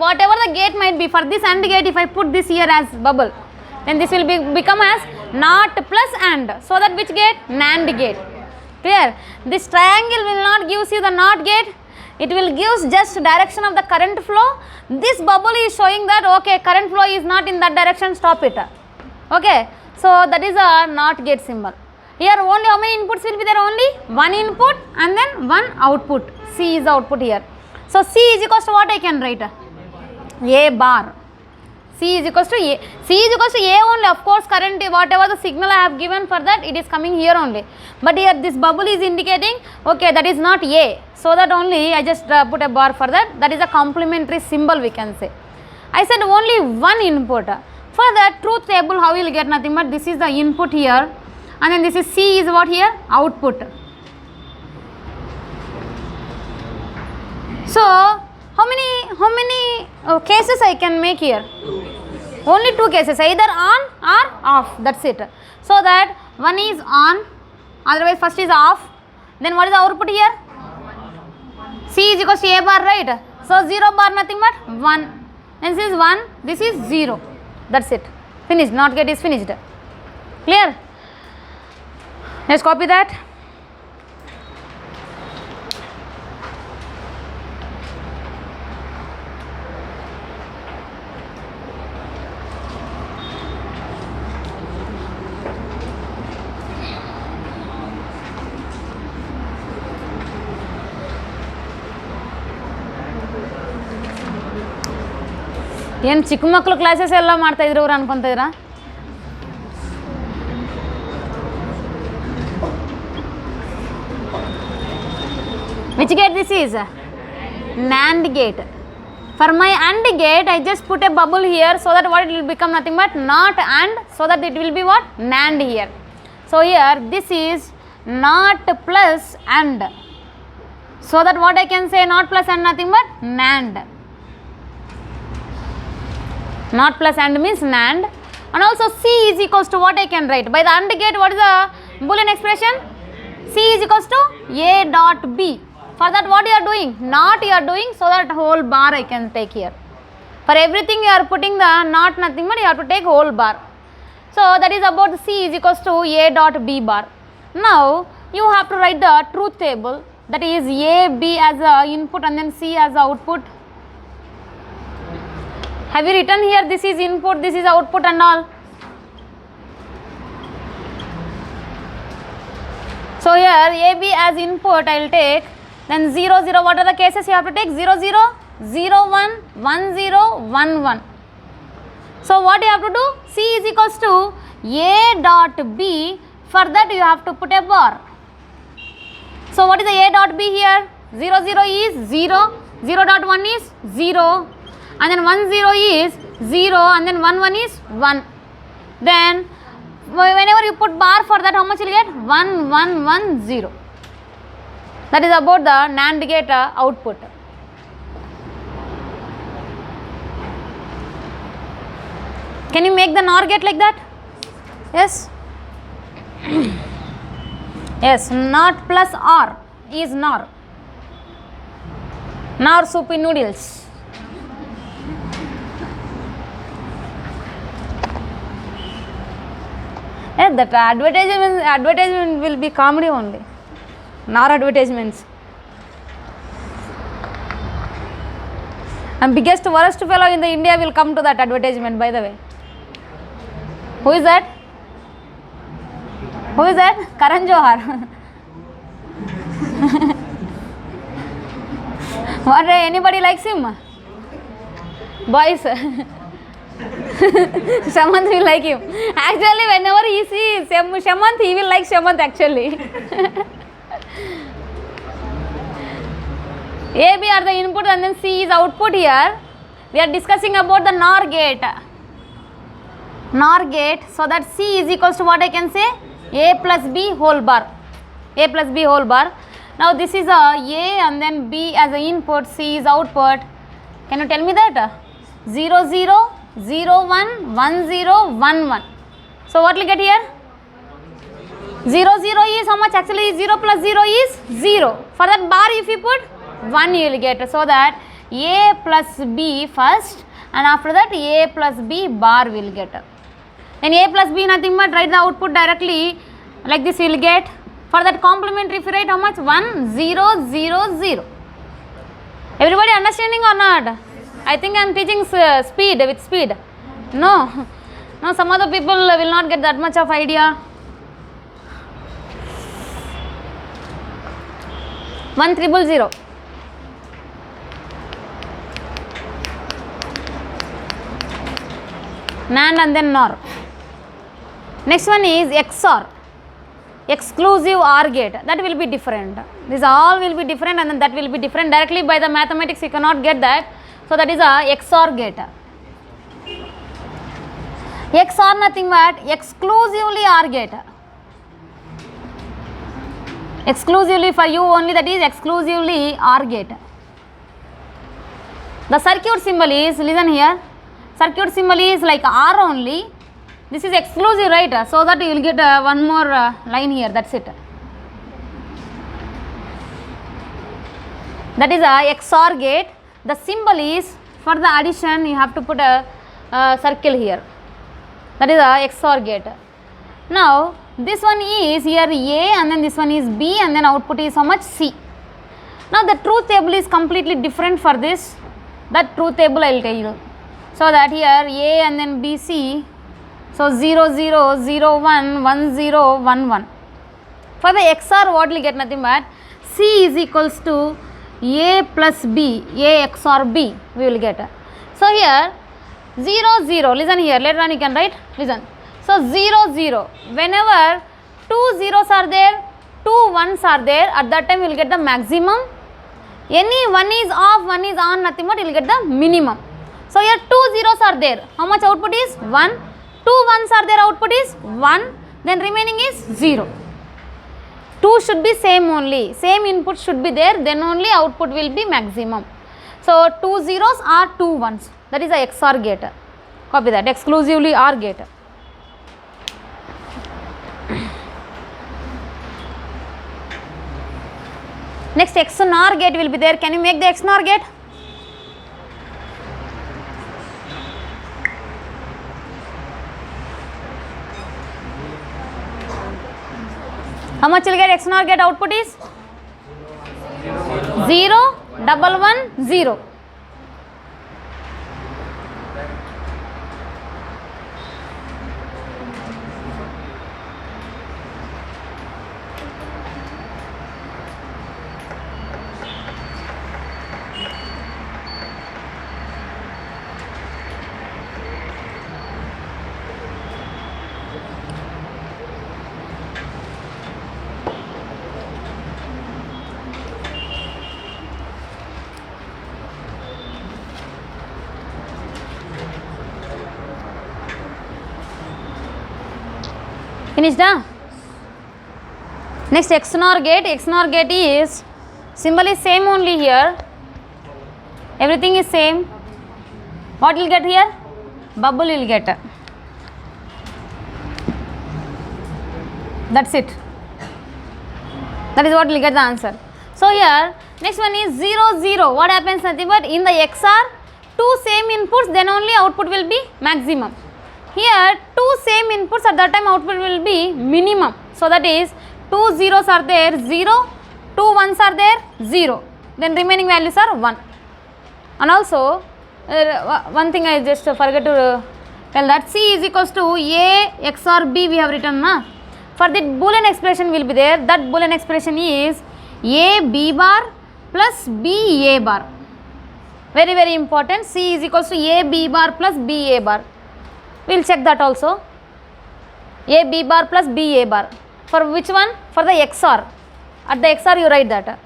whatever the gate might be, for this AND gate if I put this here as bubble, then this will become as NOT plus AND. So that which gate? NAND gate. Clear? This triangle will not gives you the NOT gate. It will gives just direction of the current flow. This bubble is showing that okay, current flow is not in that direction, stop it. Okay? So that is a NOT gate symbol. Here only how many inputs will be there? Only one input and then one output. C is the output here. So C is equals to what I can write? A bar. C is equals to A. C is equals to A only. Of course current, whatever the signal I have given for that, it is coming here only. But here this bubble is indicating okay, that is not A. So that only I just put a bar for that. That is a complementary symbol we can say. I said only one input. For that truth table how you will get? Nothing but this is the input here and then this is C is what here? Output. So how many cases I can make here? Only two cases, either on or off, that's it. So that one is on, otherwise first is off, then what is the output here? C is equals to A bar, right? So 0 bar nothing but 1, and this is 1, this is 0, that's it, finished. NOT gate is finished. Clear? Let's copy that. ಏನು ಚಿಕ್ಕ ಮಕ್ಕಳು classes ಎಲ್ಲ ಮಾಡ್ತಾಯಿದ್ರು ಅವ್ರು ಅನ್ಕೊತಿದ್ರಾ? Which gate this is? NAND gate. For my AND gate, I just put a bubble here so that what it will become nothing but not AND, so that it will be what? NAND here. So here this is not plus AND. So that what I can say, not plus AND nothing but NAND. Not plus AND means NAND. And also C is equals to what I can write. By the AND gate, what is the Boolean expression? C is equals to A dot B. For that what you are doing? Not you are doing, so that whole bar I can take here. For everything you are putting the not nothing but you have to take whole bar. So that is about C is equals to A dot B bar. Now you have to write the truth table, that is A, B as a input and then C as a output. Have you written here this is input, this is output and all? So here AB as input I will take, then 0, 0, what are the cases you have to take? 0, 0, 0, 1, 1, 0, 1, 1. So what you have to do? C is equals to A dot B, for that you have to put a bar. So what is the A dot B here? 0, 0 is 0, 0 dot 1 is 0, and then 1, 0 is 0, and then 1, 1 is 1. Then whenever you put bar for that, how much you will get? 1, 1, 1, 0. That is about the NAND gate output. Can you make the NOR gate like that? Yes? Yes, not plus R is NOR. NOR soupy noodles. Yeah, that advertisement will be comedy only. NOR advertisements. And biggest worst fellow in the India will come to that advertisement, by the way. Who is that? Who is that? Karan Johar. What, anybody likes him? Boys. Shamanth will like him. Actually, whenever he sees Shamanth, he will like Shamanth actually. A, B are the input and then C is output here. We are discussing about the NOR gate. NOR gate, so that C is equals to what I can say? A plus B whole bar. A plus B whole bar. Now this is a and then B as a input, C is output. Can you tell me that? 0, 0, 0, 1, 1, 0, 1, 1. So what will get here? 0, 0 is how much? Actually 0 plus 0 is 0. For that bar if you put 1 you will get. So that A plus B first, and after that A plus B bar will get. Then A plus B nothing but write the output directly like this you will get. For that complementary if you write how much? 1, 0, 0, 0. Everybody understanding or not? I think I am teaching speed with speed. No. No, some other people will not get that much of idea. 1 triple 0. NAND and then NOR. Next one is XOR. Exclusive OR gate. That will be different. These all will be different and then that will be different. Directly by the mathematics you cannot get that. So that is a XOR gate. XOR nothing but exclusively OR gate. Exclusively for you only, that is exclusively OR gate. The circuit symbol is, listen here, circuit symbol is like R only. This is exclusive, right? So that you will get one more line here, that's it. That is a XOR gate. The symbol is, for the addition you have to put a circle here. That is a XOR gate. Now this one is here A and then this one is B and then output is how much? C. Now the truth table is completely different for this. That truth table I will tell you. So that here A and then B, C. So 0, 0, 0, 1, 1, 0, 1, 1. For the XOR what we will get? Nothing but C is equals to A plus B, A XOR B we will get. So here 0, 0, listen here, later on you can write, listen. So 0, 0, whenever 2 zeros are there, 2 ones are there, at that time you will get the maximum. Any one is off, one is on, nothing but you will get the minimum. So here 2 zeros are there. How much output is 1? 2 ones are there, output is 1. Then remaining is 0. 2 should be same only. Same input should be there. Then only output will be maximum. So 2 zeros are 2 ones. That is a XOR gate. Copy that. Exclusively OR gate. Next XNOR gate will be there. Can you make the XNOR gate? How much will get XNOR gate output is? 0, 1, 1, 0. Finished? Next XNOR gate. XNOR gate is symbol is same only here. Everything is same. What will get here? Bubble will get. That's it. That is what will get the answer. So here next one is 0 0. What happens? Nothing but in the XR 2 same inputs, then only output will be maximum. Here 2 same inputs, at that time output will be minimum. So that is 2 zeros are there 0, 2 ones are there 0, then remaining values are 1. And also one thing I just forgot to tell, that C is equals to A XOR B we have written na. For the Boolean expression will be there. That Boolean expression is A B bar plus B A bar. Very very important. C is equals to A B bar plus B A bar. We will check that also. A B bar plus B A bar. For which one? For the XOR. At the XOR you write that.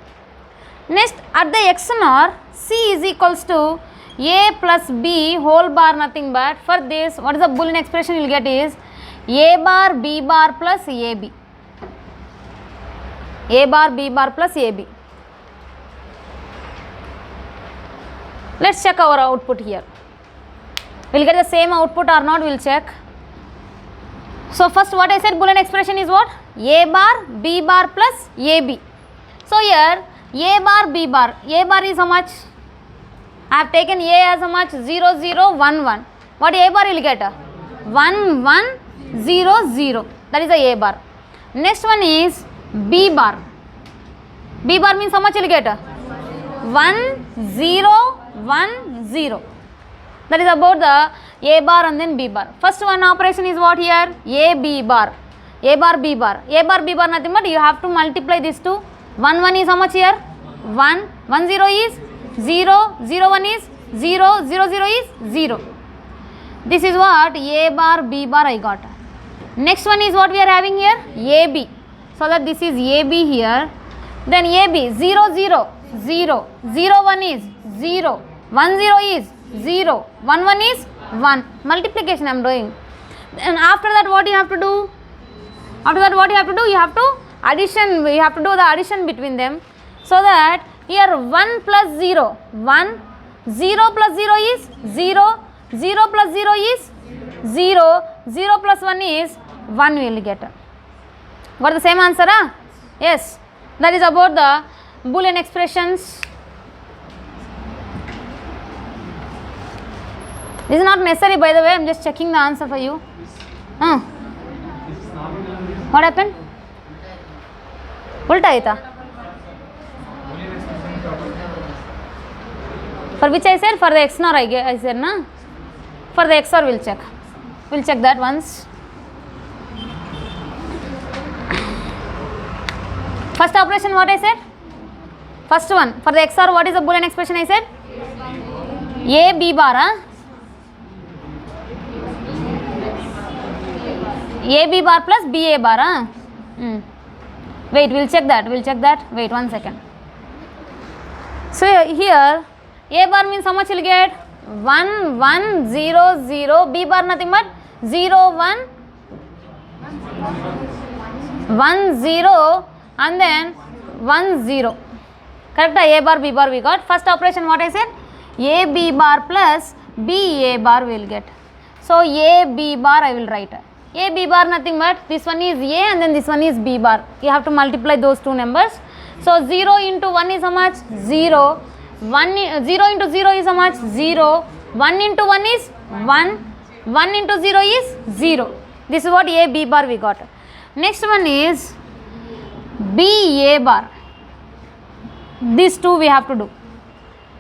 Next at the XNOR, C is equals to A plus B whole bar, nothing but for this what is the Boolean expression you will get is A bar B bar plus AB. A bar B bar plus AB. Let's check our output here. We will get the same output or not, we will check. So first what I said, Boolean expression is what? A bar B bar plus AB. So here A bar B bar. A bar is how much? I have taken A as how much? 0 0 1 1. What A bar will get? 1 1 0 0. That is the A bar. Next one is B bar. B bar means how much will get? 1 0 1 0. That is about the A bar and then B bar. First one operation is what here? A B bar. A bar B bar. A bar B bar nothing but you have to multiply these two. 1 1 is how much here? 1. 1 0 is 0. 0 1 is 0. 0 0 is 0. This is what A bar B bar I got. Next one is what we are having here? AB. So that this is AB here. Then AB 0 0 0. 0 1 is 0. 1 0 is 0. 1 1 is 1. Multiplication I am doing. And after that what you have to do? After that what you have to do? You have to addition. We have to do the addition between them. So that here 1 plus 0. 1. 0 plus 0 is 0. 0 plus 0 is 0. 0 plus 1 is 1 we will get. Got the same answer? Huh? Yes. That is about the Boolean expressions. This is not necessary, by the way, I am just checking the answer for you. What happened? Ulta aita. For which I said? For the XNOR I said na? For the XOR we'll check. We'll check that once. First operation what I said? First one. For the XOR what is the Boolean expression I said? A B bar. Huh? A B bar plus B A bar. Huh? Wait, we'll check that. We'll check that. Wait 1 second. So here A bar means how much you will get? 1 1 0 0. B bar nothing but 0 1 1 0 and then 1 0. Correct? A bar B bar we got. First operation what I said? A B bar plus B A bar we will get. So A B bar I will write. A B bar nothing but this one is A and then this one is B bar. You have to multiply those two numbers. So 0 into 1 is how much? 0. 0 into 0 is how much? 0. 1 into 1 is 1. 1 into 0 is 0. This is what A B bar we got. Next one is B A bar. These two we have to do.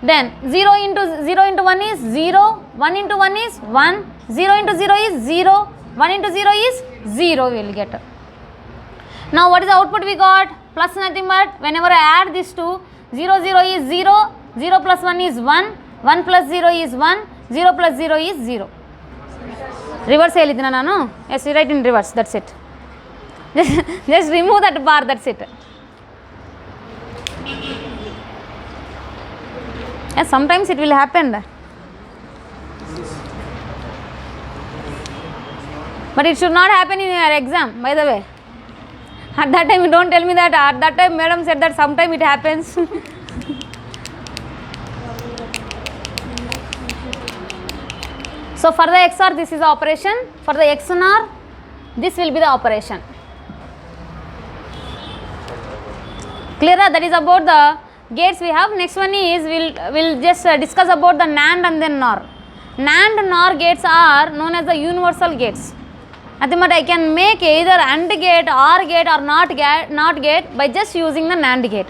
Then 0 into 1 is 0. 1 into 1 is 1. 0 into 0 is 0. 1 into 0 is 0 we will get. Now what is the output we got? Plus nothing but whenever I add these two, 0 0 is 0. 0 plus 1 is 1. 1 plus 0 is 1. 0 plus 0 is 0. Reverse helidina nanu? Yes, write in reverse. That's it. Just remove that bar. That's it. Yes, sometimes it will happen. But it should not happen in your exam, by the way. At that time, you don't tell me that. At that time, madam said that sometime it happens. So, for the XOR, this is the operation. For the XNOR, this will be the operation. Clear? That is about the gates we have. Next one is, we'll just discuss about the NAND and then NOR. NAND and NOR gates are known as the universal gates. Nothing but I can make either AND gate, OR gate or NOT gate by just using the NAND gate.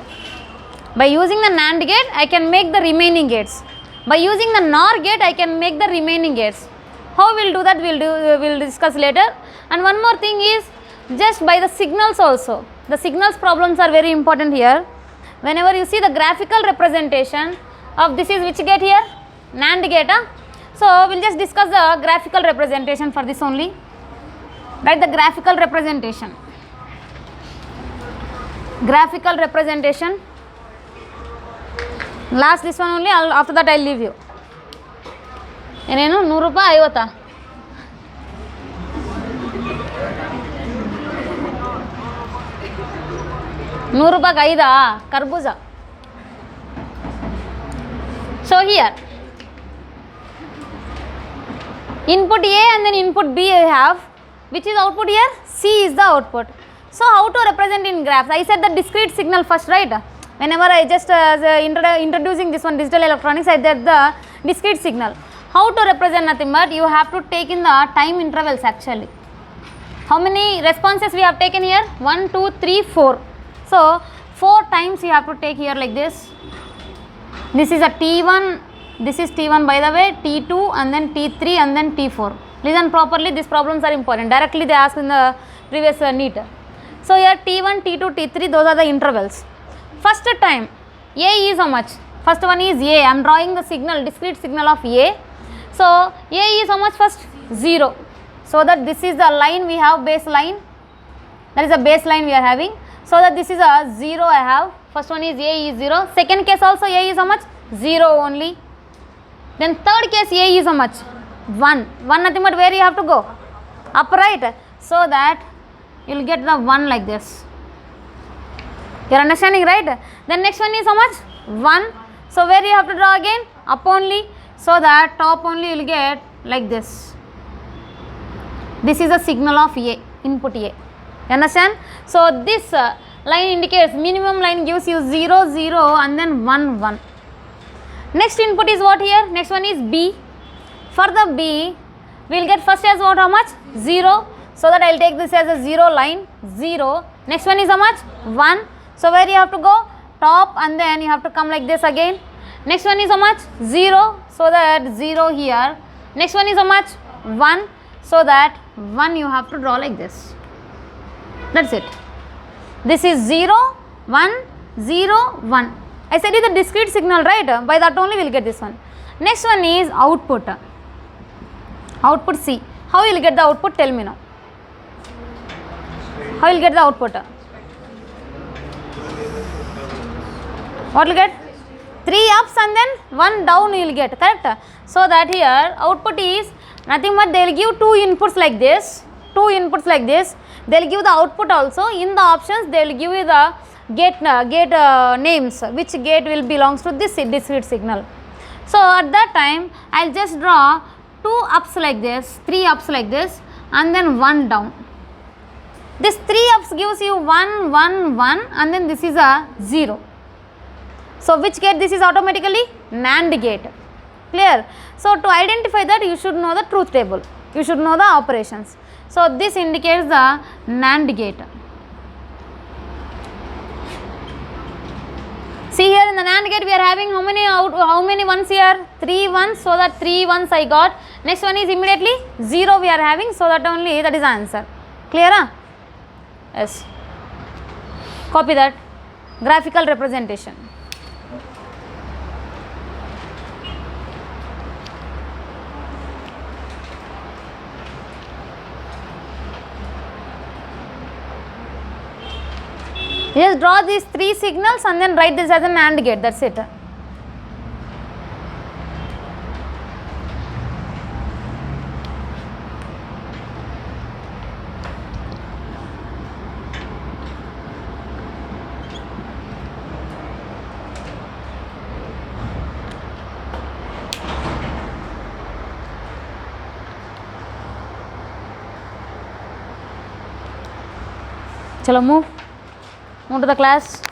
By using the NAND gate, I can make the remaining gates. By using the NOR gate, I can make the remaining gates. How we'll do that, we'll discuss later. And one more thing is, just by the signals also. The signals problems are very important here. Whenever you see the graphical representation of this is which gate here? NAND gate. So, we'll just discuss the graphical representation for this only. Write the graphical representation. Graphical representation. Last this one only, after that I will leave you. Enenu 100 ರೂಪಾಯಿ 50 100 ರೂಪಾಯಿಗೆ 5 ಕರ್ಬೂಜ. So here input A and then input B I have, which is output here? C is the output. So how to represent in graphs? I said the discrete signal first, right? Whenever I just introducing this one digital electronics, I did the discrete signal. How to represent? Nothing but you have to take in the time intervals actually. How many responses we have taken here? 1, 2, 3, 4. So 4 times you have to take here like this. This is a T1, this is T1 by the way, T2 and then T3 and then T4. Listen properly, these problems are important. Directly they asked in the previous NEET. So here T1, T2, T3, those are the intervals. First time, A is how much? First one is A. I am drawing the signal, discrete signal of A. So A is how much first? 0. So that this is the line we have, baseline. That is a baseline we are having. So that this is a 0 I have. First one is A is 0. Second case also A is how much? 0 only. Then third case A is how much? 1. 1 nothing but where you have to go? Up, right? So that you will get the 1 like this. You are understanding, right? Then next one is how much? 1. So where you have to draw again? Up only. So that top only you will get like this. This is a signal of A, input A. You understand? So this line indicates, minimum line gives you 0, 0 and then 1, 1. Next input is what here? Next one is B. For the B, we will get first as what, how much? 0. So that I will take this as a 0 line, 0. Next one is how much? 1. So where you have to go? Top and then you have to come like this again. Next one is how much? 0. So that 0 here. Next one is how much? 1. So that 1 you have to draw like this. That's it. This is 0, 1, 0, 1. I said it's a discrete signal, right? By that only we will get this one. Next one is output. Output C. How you will get the output? Tell me now. How you will get the output? What will get? 3 ups and then 1 down you will get, correct? So that here output is nothing but they will give 2 inputs like this, they will give the output also. In the options they will give you the gate names, which gate will belongs to this discrete signal. So at that time I will just draw 2 ups like this, 3 ups like this, and then 1 down. This 3 ups gives you 1, 1, 1, and then this is a 0. So which gate this is automatically? NAND gate. Clear? So to identify that you should know the truth table, you should know the operations. So this indicates the NAND gate. See here in the NAND gate we are having how many ones here? 3 ones, so that 3 ones I got. Next one is immediately 0 we are having, so that only that is the answer. Clear? Yes. Copy that. Graphical representation. Just draw these 3 signals and then write this as an AND gate, that's it. Chalo, move to the class.